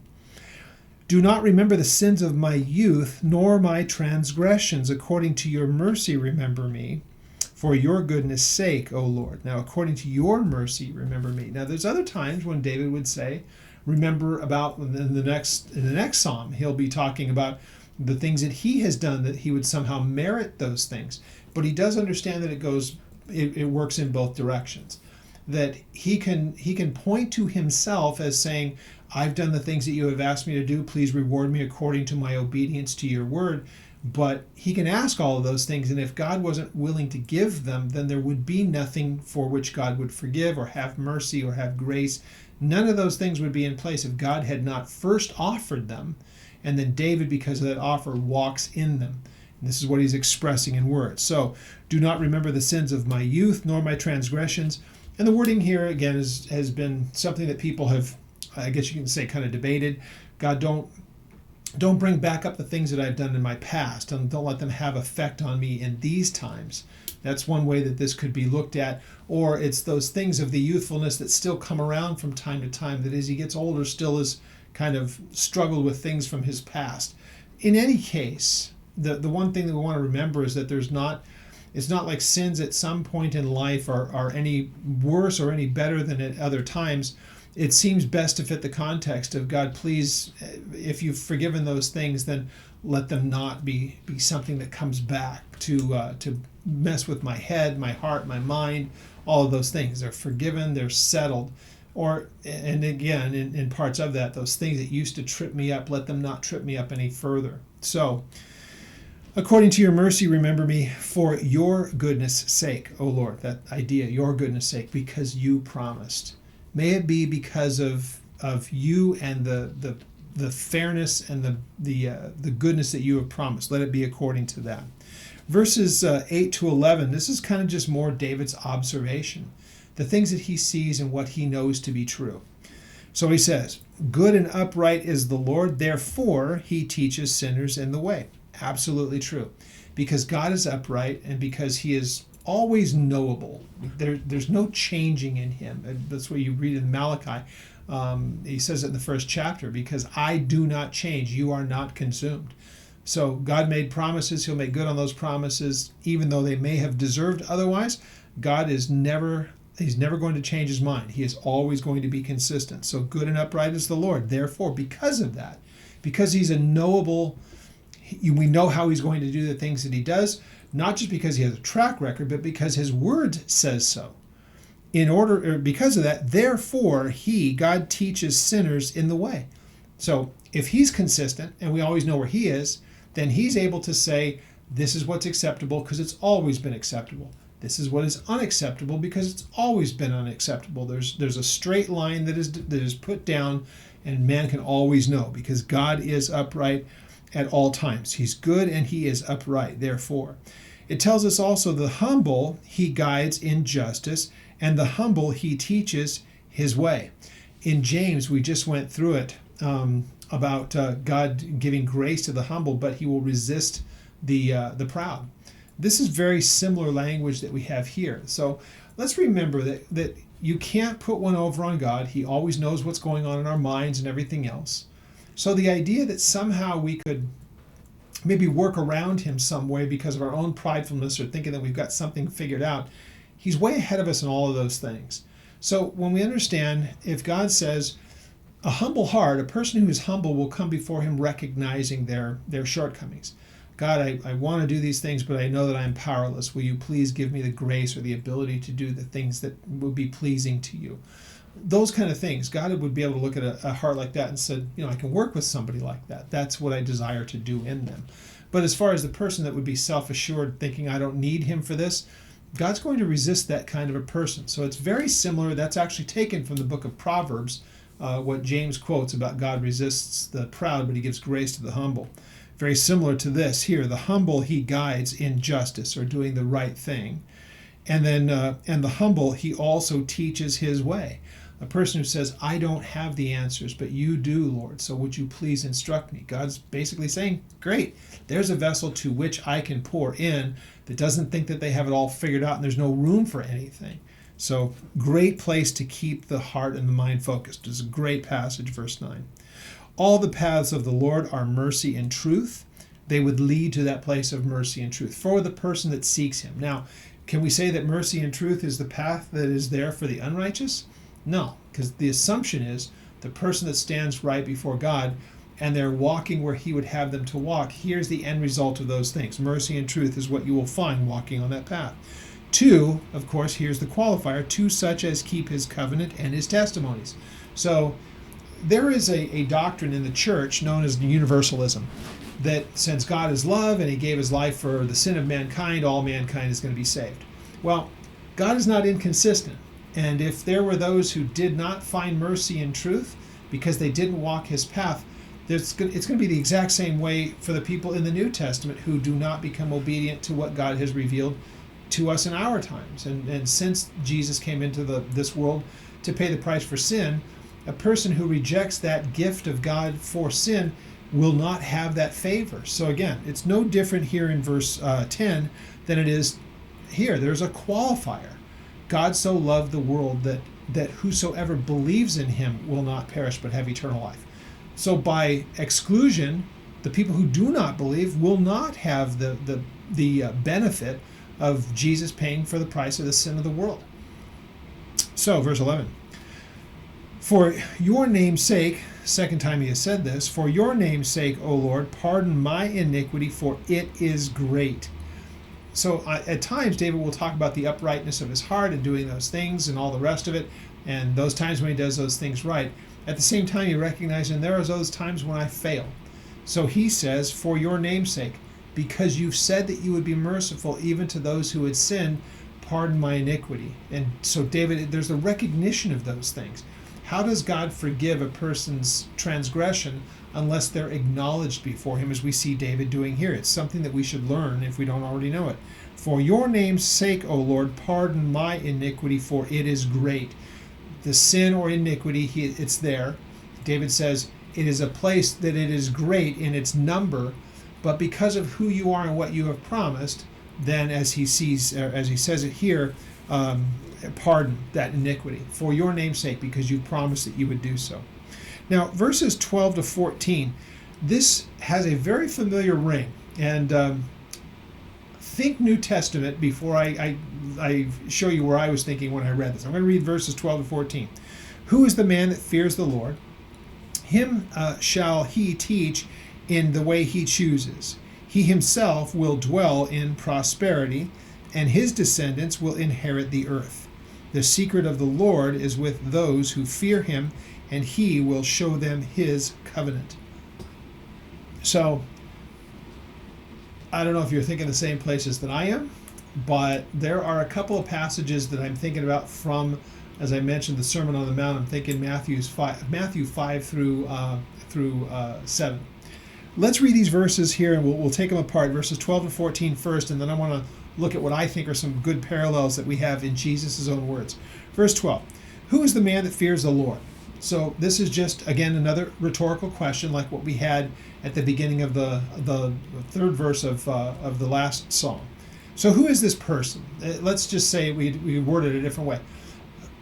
Do not remember the sins of my youth, nor my transgressions. According to your mercy, remember me. For your goodness' sake, O Lord. Now, according to your mercy, remember me. Now, there's other times when David would say, remember about in the next psalm, he'll be talking about the things that he has done, that he would somehow merit those things. But he does understand that it works in both directions. That he can point to himself as saying, I've done the things that you have asked me to do. Please reward me according to my obedience to your word. But he can ask all of those things, and if God wasn't willing to give them, then there would be nothing for which God would forgive or have mercy or have grace. None of those things would be in place if God had not first offered them, and then David, because of that offer, walks in them. And this is what he's expressing in words. So, do not remember the sins of my youth, nor my transgressions. And the wording here, again, has been something that people have, I guess you can say, kind of debated. God, don't bring back up the things that I've done in my past, and don't let them have effect on me in these times. That's one way that this could be looked at. Or it's those things of the youthfulness that still come around from time to time, that as he gets older still is kind of struggled with things from his past. In any case, the one thing that we want to remember is that it's not like sins at some point in life are any worse or any better than at other times. it seems best to fit the context of God, please, if you've forgiven those things, then let them not be something that comes back to mess with my head, my heart, my mind, all of those things. They're forgiven, they're settled. And again, in parts of that, those things that used to trip me up, let them not trip me up any further. So, according to your mercy, remember me for your goodness' sake, O Lord. That idea, your goodness' sake, because you promised. May it be because of you and the fairness and the goodness that you have promised. Let it be according to that. Verses 8 to 11, this is kind of just more David's observation. The things that he sees and what he knows to be true. So he says, good and upright is the Lord, therefore he teaches sinners in the way. Absolutely true. Because God is upright and because he is always knowable. There's no changing in him. That's what you read in Malachi. He says it in the first chapter, because I do not change, you are not consumed. So God made promises, he'll make good on those promises, even though they may have deserved otherwise. God is he's never going to change his mind. He is always going to be consistent. So good and upright is the Lord. Therefore, because of that, because he's a knowable, we know how he's going to do the things that he does, not just because he has a track record, but because his word says so. Because of that, therefore, God teaches sinners in the way. So if he's consistent, and we always know where he is, then he's able to say, this is what's acceptable because it's always been acceptable. This is what is unacceptable because it's always been unacceptable. There's a straight line that is put down, and man can always know, because God is upright at all times. He's good and he is upright, therefore. It tells us also the humble he guides in justice, and the humble he teaches his way. In James, we just went through it about God giving grace to the humble, but he will resist the proud. This is very similar language that we have here. So let's remember that you can't put one over on God. He always knows what's going on in our minds and everything else. So the idea that somehow we could maybe work around him some way because of our own pridefulness or thinking that we've got something figured out, he's way ahead of us in all of those things. So when we understand, if God says, a humble heart, a person who is humble will come before him recognizing their shortcomings. God, I want to do these things, but I know that I'm powerless. Will you please give me the grace or the ability to do the things that would be pleasing to you? Those kind of things. God would be able to look at a heart like that and said, I can work with somebody like that. That's what I desire to do in them. But as far as the person that would be self-assured, thinking I don't need him for this, God's going to resist that kind of a person. So it's very similar. That's actually taken from the book of Proverbs, what James quotes about God resists the proud, but he gives grace to the humble. Very similar to this here. The humble he guides in justice, or doing the right thing. And then and the humble he also teaches his way. A person who says, I don't have the answers, but you do, Lord, so would you please instruct me? God's basically saying, great, there's a vessel to which I can pour in that doesn't think that they have it all figured out and there's no room for anything. So great place to keep the heart and the mind focused. It's a great passage, verse 9. All the paths of the Lord are mercy and truth. They would lead to that place of mercy and truth for the person that seeks him. Now, can we say that mercy and truth is the path that is there for the unrighteous? No, because the assumption is the person that stands right before God and they're walking where he would have them to walk, here's the end result of those things. Mercy and truth is what you will find walking on that path. 2, of course, here's the qualifier, to such as keep his covenant and his testimonies. So there is a doctrine in the church known as universalism, that since God is love and he gave his life for the sin of mankind, all mankind is going to be saved. Well, God is not inconsistent. And if there were those who did not find mercy and truth because they didn't walk his path, it's going to be the exact same way for the people in the New Testament who do not become obedient to what God has revealed to us in our times. And since Jesus came into this world to pay the price for sin, a person who rejects that gift of God for sin will not have that favor. So again, it's no different here in verse 10 than it is here. There's a qualifier. God so loved the world that whosoever believes in him will not perish but have eternal life. So by exclusion, the people who do not believe will not have the benefit of Jesus paying for the price of the sin of the world. So verse 11. For your name's sake, second time he has said this, for your name's sake, O Lord, pardon my iniquity, for it is great. So at times, David will talk about the uprightness of his heart and doing those things and all the rest of it, and those times when he does those things right. At the same time, he recognizes, and there are those times when I fail. So he says, for your name's sake, because you've said that you would be merciful even to those who had sinned, pardon my iniquity. And so David, there's a recognition of those things. How does God forgive a person's transgression unless they're acknowledged before him, as we see David doing here? It's something that we should learn if we don't already know it. For your name's sake, O Lord, pardon my iniquity, for it is great. The sin or iniquity, it's there. David says it is a place that it is great in its number, but because of who you are and what you have promised, then as he says it here, pardon that iniquity for your name's sake, because you promised that you would do so. Now, verses 12 to 14, this has a very familiar ring. And think New Testament before I show you where I was thinking when I read this. I'm going to read verses 12 to 14. Who is the man that fears the Lord? Him shall he teach in the way he chooses. He himself will dwell in prosperity, and his descendants will inherit the earth. The secret of the Lord is with those who fear him, and he will show them his covenant. So, I don't know if you're thinking the same places that I am, but there are a couple of passages that I'm thinking about from, as I mentioned, the Sermon on the Mount. I'm thinking Matthew 5 through 7. Let's read these verses here, and we'll take them apart, verses 12 to 14 first, and then I want to look at what I think are some good parallels that we have in Jesus' own words. Verse 12, who is the man that fears the Lord? So this is just, again, another rhetorical question like what we had at the beginning of the third verse of the last psalm. So who is this person? Let's just say we worded it a different way.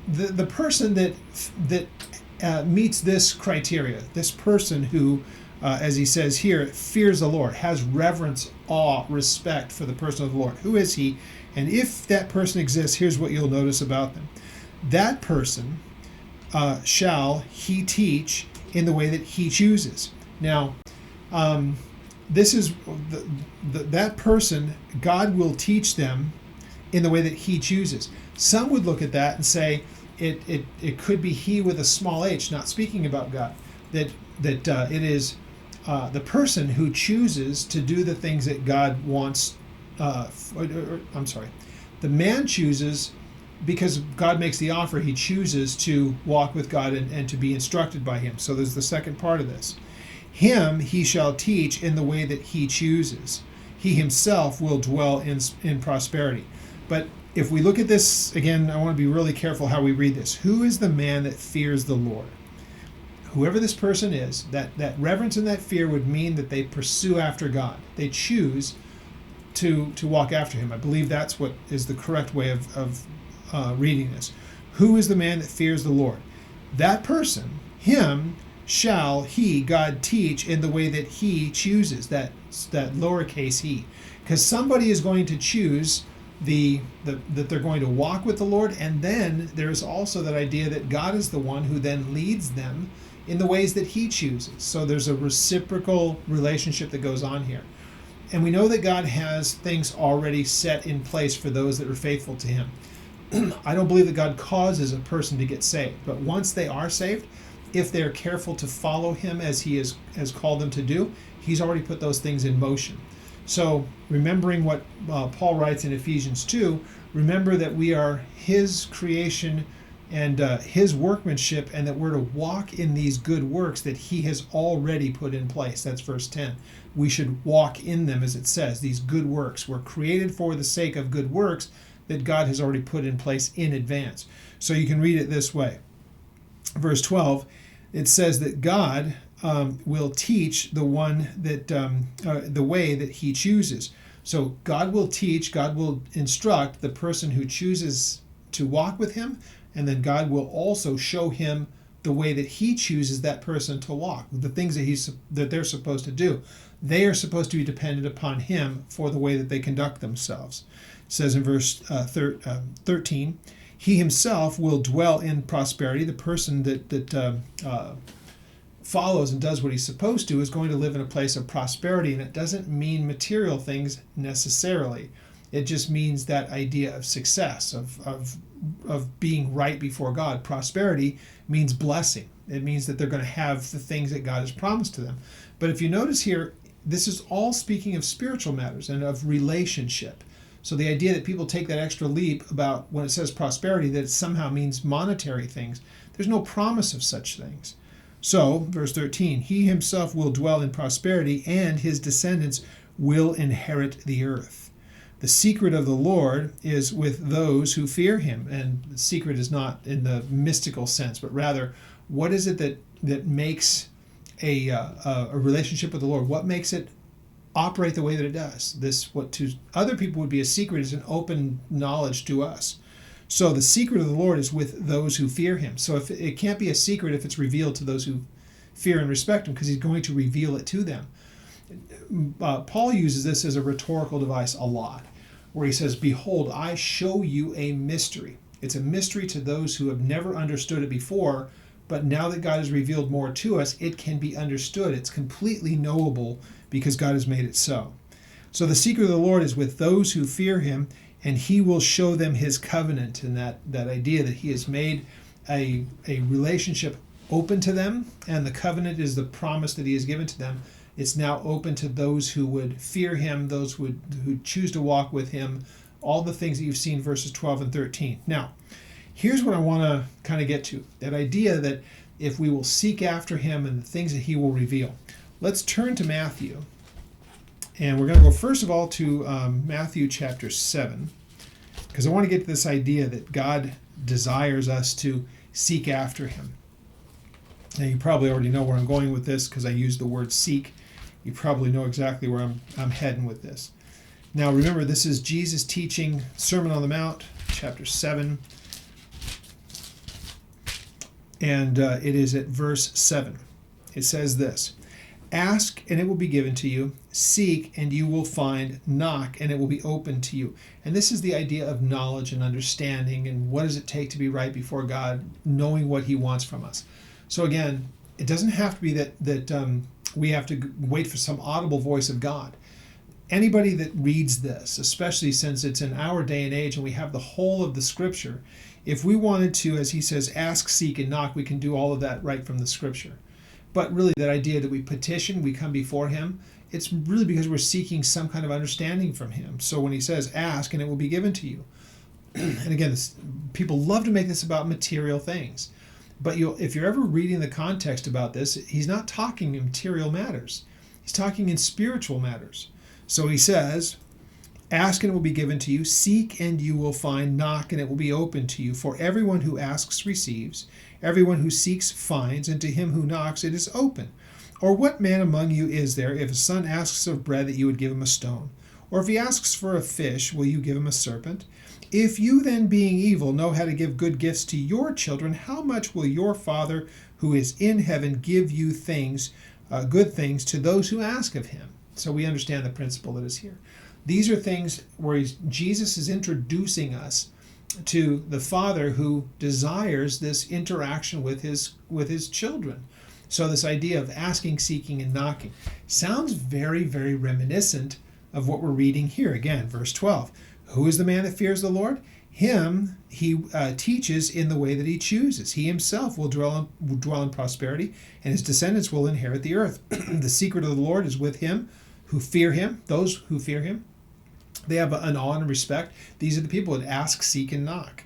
The person that meets this criteria, this person who, as he says here, fears the Lord, has reverence, awe, respect for the person of the Lord. Who is he? And if that person exists, here's what you'll notice about them. That person shall he teach in the way that he chooses. Now, this is that person, God will teach them in the way that he chooses. Some would look at that and say it could be he with a small h, not speaking about God, that it is the person who chooses to do the things that God wants. The man chooses because God makes the offer. He chooses to walk with God and to be instructed by him. So there's the second part of this. Him he shall teach in the way that he chooses. He himself will dwell in prosperity. But if we look at this, again, I want to be really careful how we read this. Who is the man that fears the Lord? Whoever this person is, that reverence and that fear would mean that they pursue after God. They choose to walk after him. I believe that's what is the correct way of reading this. Who is the man that fears the Lord? That person, him shall he, God, teach in the way that he chooses, that lowercase he. Because somebody is going to choose that they're going to walk with the Lord, and then there's also that idea that God is the one who then leads them in the ways that he chooses. So there's a reciprocal relationship that goes on here. And we know that God has things already set in place for those that are faithful to him. I don't believe that God causes a person to get saved, but once they are saved, if they're careful to follow him as he has called them to do, he's already put those things in motion. So remembering what Paul writes in Ephesians 2, remember that we are his creation and his workmanship, and that we're to walk in these good works that he has already put in place. That's verse 10. We should walk in them, as it says, these good works. We're created for the sake of good works that God has already put in place in advance. So you can read it this way. Verse 12, it says that God will teach the one that the way that he chooses. So God will teach, God will instruct the person who chooses to walk with him, and then God will also show him the way that he chooses that person to walk, the things that they're supposed to do. They are supposed to be dependent upon him for the way that they conduct themselves. It says in verse 13, He himself will dwell in prosperity. The person that follows and does what he's supposed to is going to live in a place of prosperity, and it doesn't mean material things necessarily. It just means that idea of success, of being right before God. Prosperity means blessing. It means that they're going to have the things that God has promised to them. But if you notice here, this is all speaking of spiritual matters and of relationship. So the idea that people take that extra leap about when it says prosperity, that it somehow means monetary things, there's no promise of such things. So, verse 13, he himself will dwell in prosperity, and his descendants will inherit the earth. The secret of the Lord is with those who fear him. And the secret is not in the mystical sense, but rather, what is it that makes a relationship with the Lord? What makes it operate the way that it does? This, what to other people would be a secret, is an open knowledge to us. So the secret of the Lord is with those who fear him. So if it can't be a secret if it's revealed to those who fear and respect him, because he's going to reveal it to them. Paul uses this as a rhetorical device a lot, where he says, behold, I show you a mystery. It's a mystery to those who have never understood it before, but now that God has revealed more to us, it can be understood. It's completely knowable because God has made it so. So the secret of the Lord is with those who fear him, and he will show them his covenant, and that idea that he has made a relationship open to them, and the covenant is the promise that he has given to them. It's now open to those who would fear him, those who choose to walk with him, all the things that you've seen verses 12 and 13. Now, here's what I want to kind of get to, that idea that if we will seek after him and the things that he will reveal. Let's turn to Matthew. And we're going to go first of all to Matthew chapter 7, because I want to get to this idea that God desires us to seek after him. Now, you probably already know where I'm going with this because I used the word seek. You probably know exactly where I'm heading with this. Now, remember, this is Jesus teaching Sermon on the Mount, chapter 7. And it is at verse 7. It says this, ask and it will be given to you, seek and you will find, knock and it will be open to you. And this is the idea of knowledge and understanding, and what does it take to be right before God, knowing what he wants from us. So again, it doesn't have to be that we have to wait for some audible voice of God. Anybody that reads this, especially since it's in our day and age and we have the whole of the scripture, if we wanted to, as he says, ask, seek, and knock, we can do all of that right from the scripture. But really, that idea that we petition, we come before him, it's really because we're seeking some kind of understanding from him. So when he says, ask and it will be given to you. And again, people love to make this about material things. But if you're ever reading the context about this, he's not talking in material matters. He's talking in spiritual matters. So he says, ask and it will be given to you, seek and you will find, knock and it will be open to you. For everyone who asks receives, everyone who seeks finds, and to him who knocks it is open. Or what man among you is there, if a son asks of bread, that you would give him a stone? Or if he asks for a fish, will you give him a serpent? If you then, being evil, know how to give good gifts to your children, how much will your Father who is in heaven give you things, good things, to those who ask of him? So we understand the principle that is here. These are things where Jesus is introducing us to the Father who desires this interaction with his children. So this idea of asking, seeking, and knocking sounds very, very reminiscent of what we're reading here. Again, verse 12. Who is the man that fears the Lord? Him he teaches in the way that he chooses. He himself will dwell in prosperity, and his descendants will inherit the earth. The secret of the Lord is with him who fear him, those who fear him. They have an awe and respect. These are the people that ask, seek, and knock.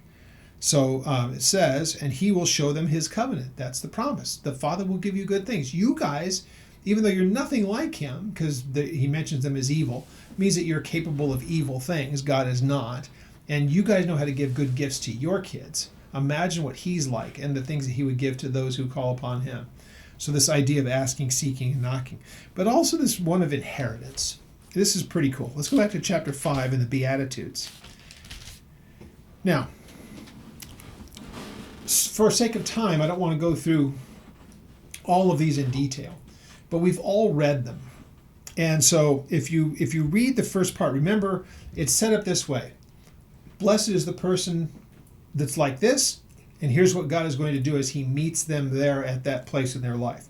So it says, and he will show them his covenant. That's the promise. The Father will give you good things. You guys, even though you're nothing like him, because he mentions them as evil, means that you're capable of evil things. God is not. And you guys know how to give good gifts to your kids. Imagine what he's like and the things that he would give to those who call upon him. So this idea of asking, seeking, and knocking. But also this one of inheritance. This is pretty cool. Let's go back to chapter 5 in the Beatitudes. Now, for sake of time, I don't want to go through all of these in detail, but we've all read them. And so if you read the first part, remember it's set up this way. Blessed is the person that's like this, and here's what God is going to do as he meets them there at that place in their life.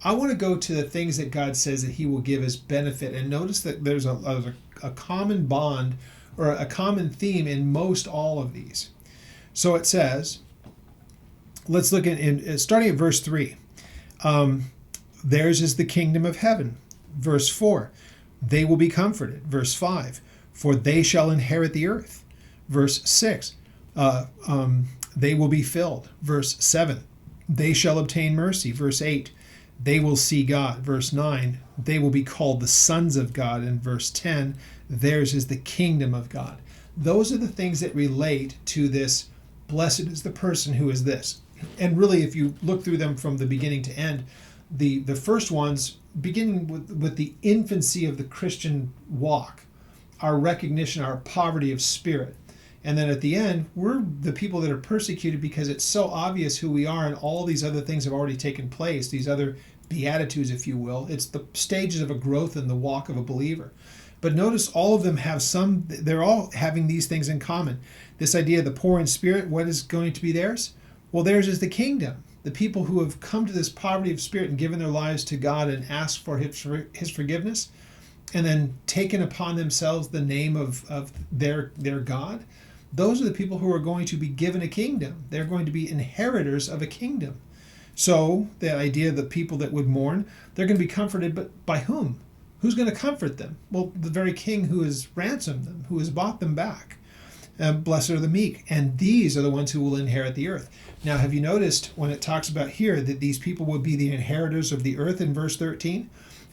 I want to go to the things that God says that he will give as benefit, and notice that there's a common bond or a common theme in most all of these. So it says, let's look at starting at verse 3. Theirs is the kingdom of heaven. Verse 4, they will be comforted. Verse 5, for they shall inherit the earth. Verse 6, they will be filled. Verse 7, they shall obtain mercy. Verse 8, they will see God. Verse 9, they will be called the sons of God. And verse 10, theirs is the kingdom of God. Those are the things that relate to this, blessed is the person who is this. And really, if you look through them from the beginning to end, the first ones, beginning with the infancy of the Christian walk, our recognition, our poverty of spirit. And then at the end, we're the people that are persecuted because it's so obvious who we are, and all these other things have already taken place, these other beatitudes, if you will. It's the stages of a growth in the walk of a believer. But notice all of them have they're all having these things in common. This idea of the poor in spirit, what is going to be theirs? Well, theirs is the kingdom. The people who have come to this poverty of spirit and given their lives to God and asked for his forgiveness, and then taken upon themselves the name of their God, those are the people who are going to be given a kingdom. They're going to be inheritors of a kingdom. So the idea of the people that would mourn, they're going to be comforted, but by whom? Who's going to comfort them? Well, the very king who has ransomed them, who has bought them back. Blessed are the meek, and these are the ones who will inherit the earth. Now, have you noticed when it talks about here that these people will be the inheritors of the earth in verse 13?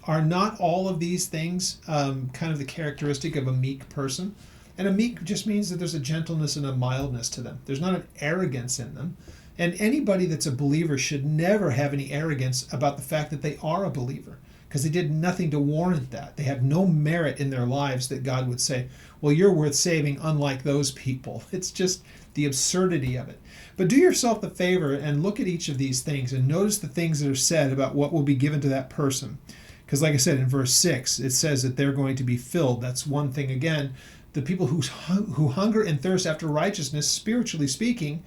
Are not all of these things kind of the characteristic of a meek person? And a meek just means that there's a gentleness and a mildness to them. There's not an arrogance in them. And anybody that's a believer should never have any arrogance about the fact that they are a believer, because they did nothing to warrant that. They have no merit in their lives that God would say, well, you're worth saving, unlike those people. It's just the absurdity of it. But do yourself the favor and look at each of these things and notice the things that are said about what will be given to that person. Because like I said, in verse 6, it says that they're going to be filled. That's one thing. Again, the people who hunger and thirst after righteousness, spiritually speaking,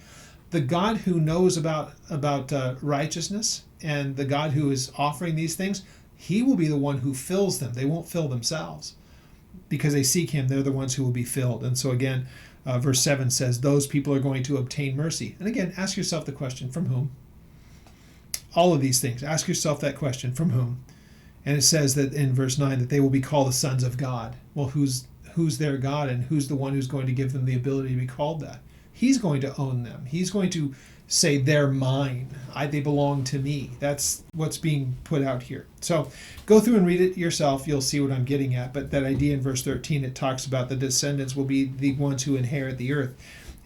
the God who knows about righteousness and the God who is offering these things, he will be the one who fills them. They won't fill themselves. Because they seek him, they're the ones who will be filled. And so again, verse 7 says, those people are going to obtain mercy. And again, ask yourself the question, from whom? All of these things, ask yourself that question, from whom? And it says that in verse 9 that they will be called the sons of God. Well, who's their God, and who's the one who's going to give them the ability to be called that? He's going to own them. He's going to say, they're mine. They belong to me. That's what's being put out here. So go through and read it yourself. You'll see what I'm getting at. But that idea in verse 13, it talks about the descendants will be the ones who inherit the earth.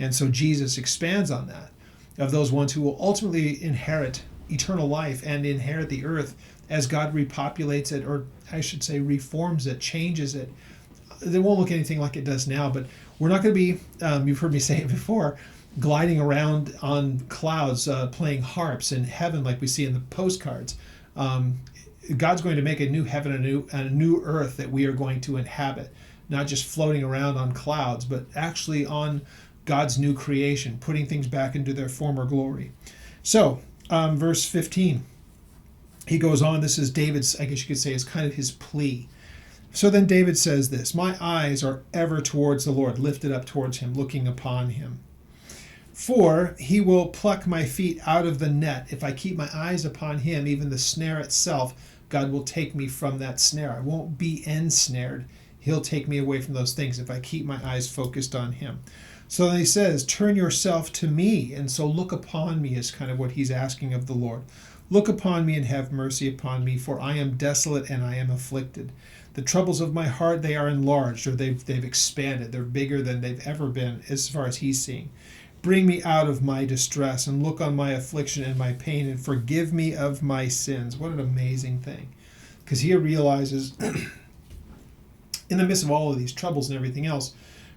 And so Jesus expands on that, of those ones who will ultimately inherit eternal life and inherit the earth as God repopulates it, or I should say reforms it, changes it. They won't look anything like it does now, but we're not going to be, you've heard me say it before, gliding around on clouds, playing harps in heaven like we see in the postcards. God's going to make a new heaven and a new earth that we are going to inhabit, not just floating around on clouds, but actually on God's new creation, putting things back into their former glory. So, verse 15, he goes on. This is David's, I guess you could say, is kind of his plea. So then David says this, my eyes are ever towards the Lord, lifted up towards him, looking upon him. For he will pluck my feet out of the net. If I keep my eyes upon him, even the snare itself, God will take me from that snare. I won't be ensnared. He'll take me away from those things if I keep my eyes focused on him. So then he says, turn yourself to me. And so look upon me is kind of what he's asking of the Lord. Look upon me and have mercy upon me, for I am desolate and I am afflicted. The troubles of my heart, they are enlarged, or they've expanded. They're bigger than they've ever been as far as he's seeing. Bring me out of my distress and look on my affliction and my pain and forgive me of my sins. What an amazing thing. Because he realizes in the midst of all of these troubles and everything else,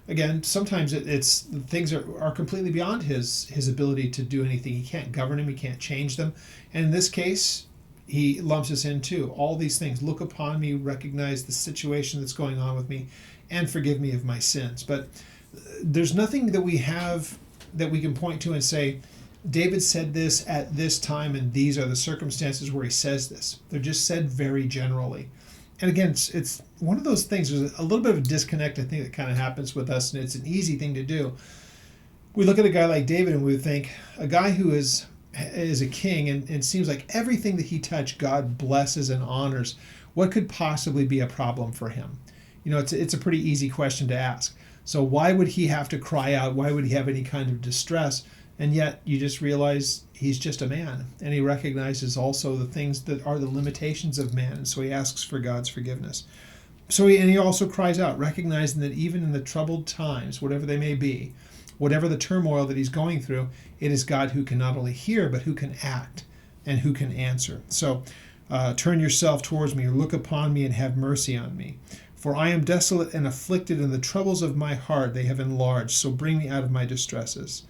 again, sometimes it's things are completely beyond his ability to do anything. He can't govern them. He can't change them. And in this case, he lumps us in too. All these things. Look upon me, recognize the situation that's going on with me, and forgive me of my sins. But there's nothing that we have that we can point to and say, David said this at this time, and these are the circumstances where he says this. They're just said very generally. And again, it's one of those things, there's a little bit of a disconnect, I think, that kind of happens with us, and it's an easy thing to do. We look at a guy like David and we would think, a guy who is a king and seems like everything that he touched, God blesses and honors. What could possibly be a problem for him? It's a pretty easy question to ask. So why would he have to cry out? Why would he have any kind of distress? And yet you just realize he's just a man, and he recognizes also the things that are the limitations of man, and so he asks for God's forgiveness. So he also cries out, recognizing that even in the troubled times, whatever they may be, whatever the turmoil that he's going through, it is God who can not only hear, but who can act and who can answer. So turn yourself towards me, or look upon me and have mercy on me. For I am desolate and afflicted, and the troubles of my heart they have enlarged, so bring me out of my distresses.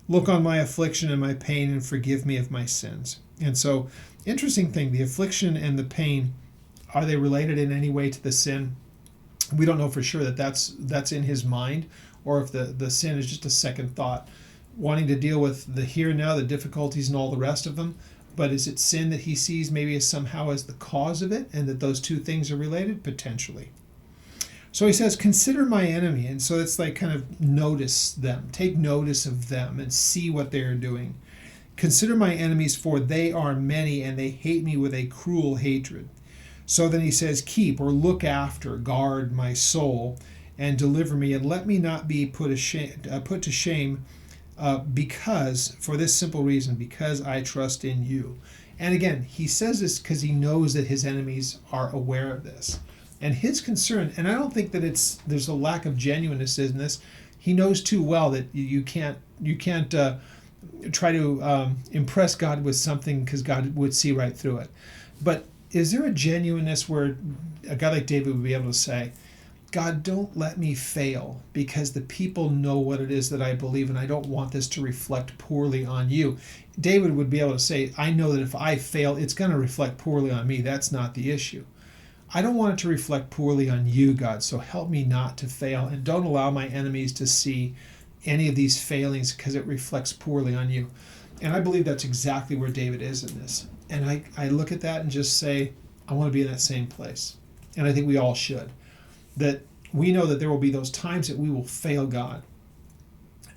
Look on my affliction and my pain, and forgive me of my sins. And so, interesting thing, the affliction and the pain, are they related in any way to the sin? We don't know for sure that that's in his mind, or if the sin is just a second thought, wanting to deal with the here and now, the difficulties and all the rest of them. But is it sin that he sees maybe as somehow as the cause of it, and that those two things are related? Potentially. So he says, consider my enemy. And so it's like kind of notice them. Take notice of them and see what they are doing. Consider my enemies, for they are many, and they hate me with a cruel hatred. So then he says, keep or look after, guard my soul, and deliver me, and let me not be put to shame because, for this simple reason, because I trust in you. And again, he says this because he knows that his enemies are aware of this. And his concern, and I don't think that there's a lack of genuineness in this. He knows too well that you can't try to impress God with something because God would see right through it. But is there a genuineness where a guy like David would be able to say, God, don't let me fail, because the people know what it is that I believe, and I don't want this to reflect poorly on you. David would be able to say, I know that if I fail, it's going to reflect poorly on me. That's not the issue. I don't want it to reflect poorly on you, God, so help me not to fail, and don't allow my enemies to see any of these failings because it reflects poorly on you. And I believe that's exactly where David is in this. And I look at that and just say, I want to be in that same place. And I think we all should. That we know that there will be those times that we will fail God.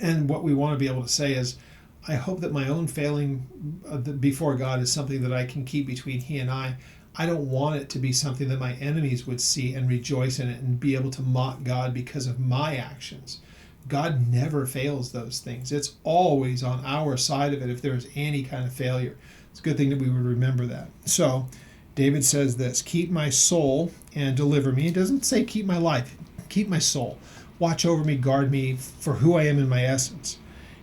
And what we want to be able to say is, I hope that my own failing before God is something that I can keep between he and I. I don't want it to be something that my enemies would see and rejoice in it and be able to mock God because of my actions. God never fails those things. It's always on our side of it if there's any kind of failure. It's a good thing that we would remember that. So David says this, keep my soul and deliver me. It doesn't say keep my life. Keep my soul. Watch over me, guard me for who I am in my essence.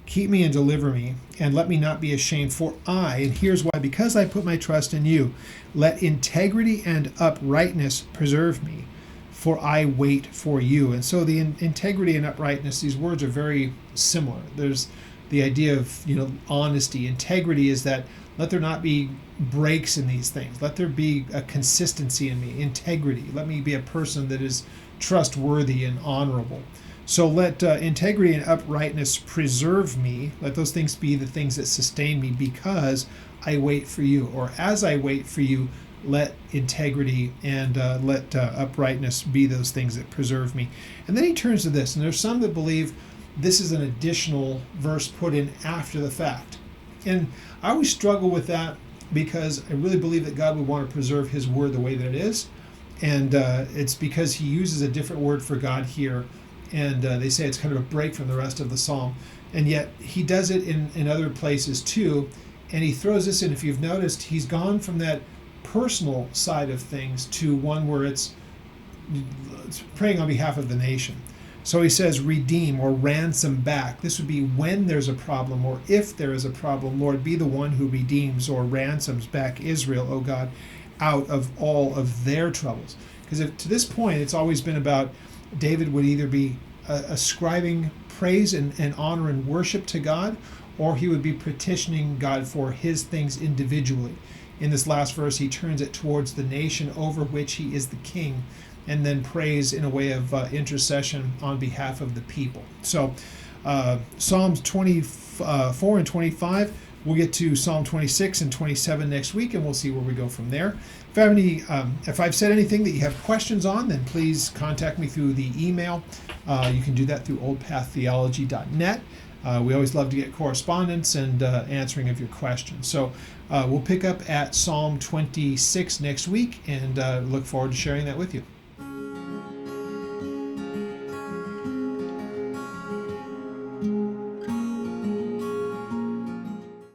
Keep me and deliver me, and let me not be ashamed, for and here's why, because I put my trust in you, let integrity and uprightness preserve me, for I wait for you. And so the integrity and uprightness, these words are very similar. There's the idea of, honesty. Integrity is that let there not be breaks in these things. Let there be a consistency in me, integrity. Let me be a person that is trustworthy and honorable. So let integrity and uprightness preserve me. Let those things be the things that sustain me, because I wait for you. Or as I wait for you, let integrity and let uprightness be those things that preserve me. And then he turns to this, and there's some that believe this is an additional verse put in after the fact. And I always struggle with that, because I really believe that God would want to preserve his word the way that it is. And it's because he uses a different word for God here. And they say it's kind of a break from the rest of the psalm. And yet he does it in other places too. And he throws this in. If you've noticed, he's gone from that personal side of things to one where it's praying on behalf of the nation. So he says, redeem or ransom back. This would be when there's a problem, or if there is a problem, Lord, be the one who redeems or ransoms back Israel, O God, out of all of their troubles. Because to this point, it's always been about David would either be ascribing praise and honor and worship to God, or he would be petitioning God for his things individually. In this last verse, he turns it towards the nation over which he is the king, and then prays in a way of intercession on behalf of the people. So Psalms 24 and 25. We'll get to Psalm 26 and 27 next week, and we'll see where we go from there. If I have if I've said anything that you have questions on, then please contact me through the email. You can do that through oldpaththeology.net. We always love to get correspondence and answering of your questions. So we'll pick up at Psalm 26 next week, and look forward to sharing that with you.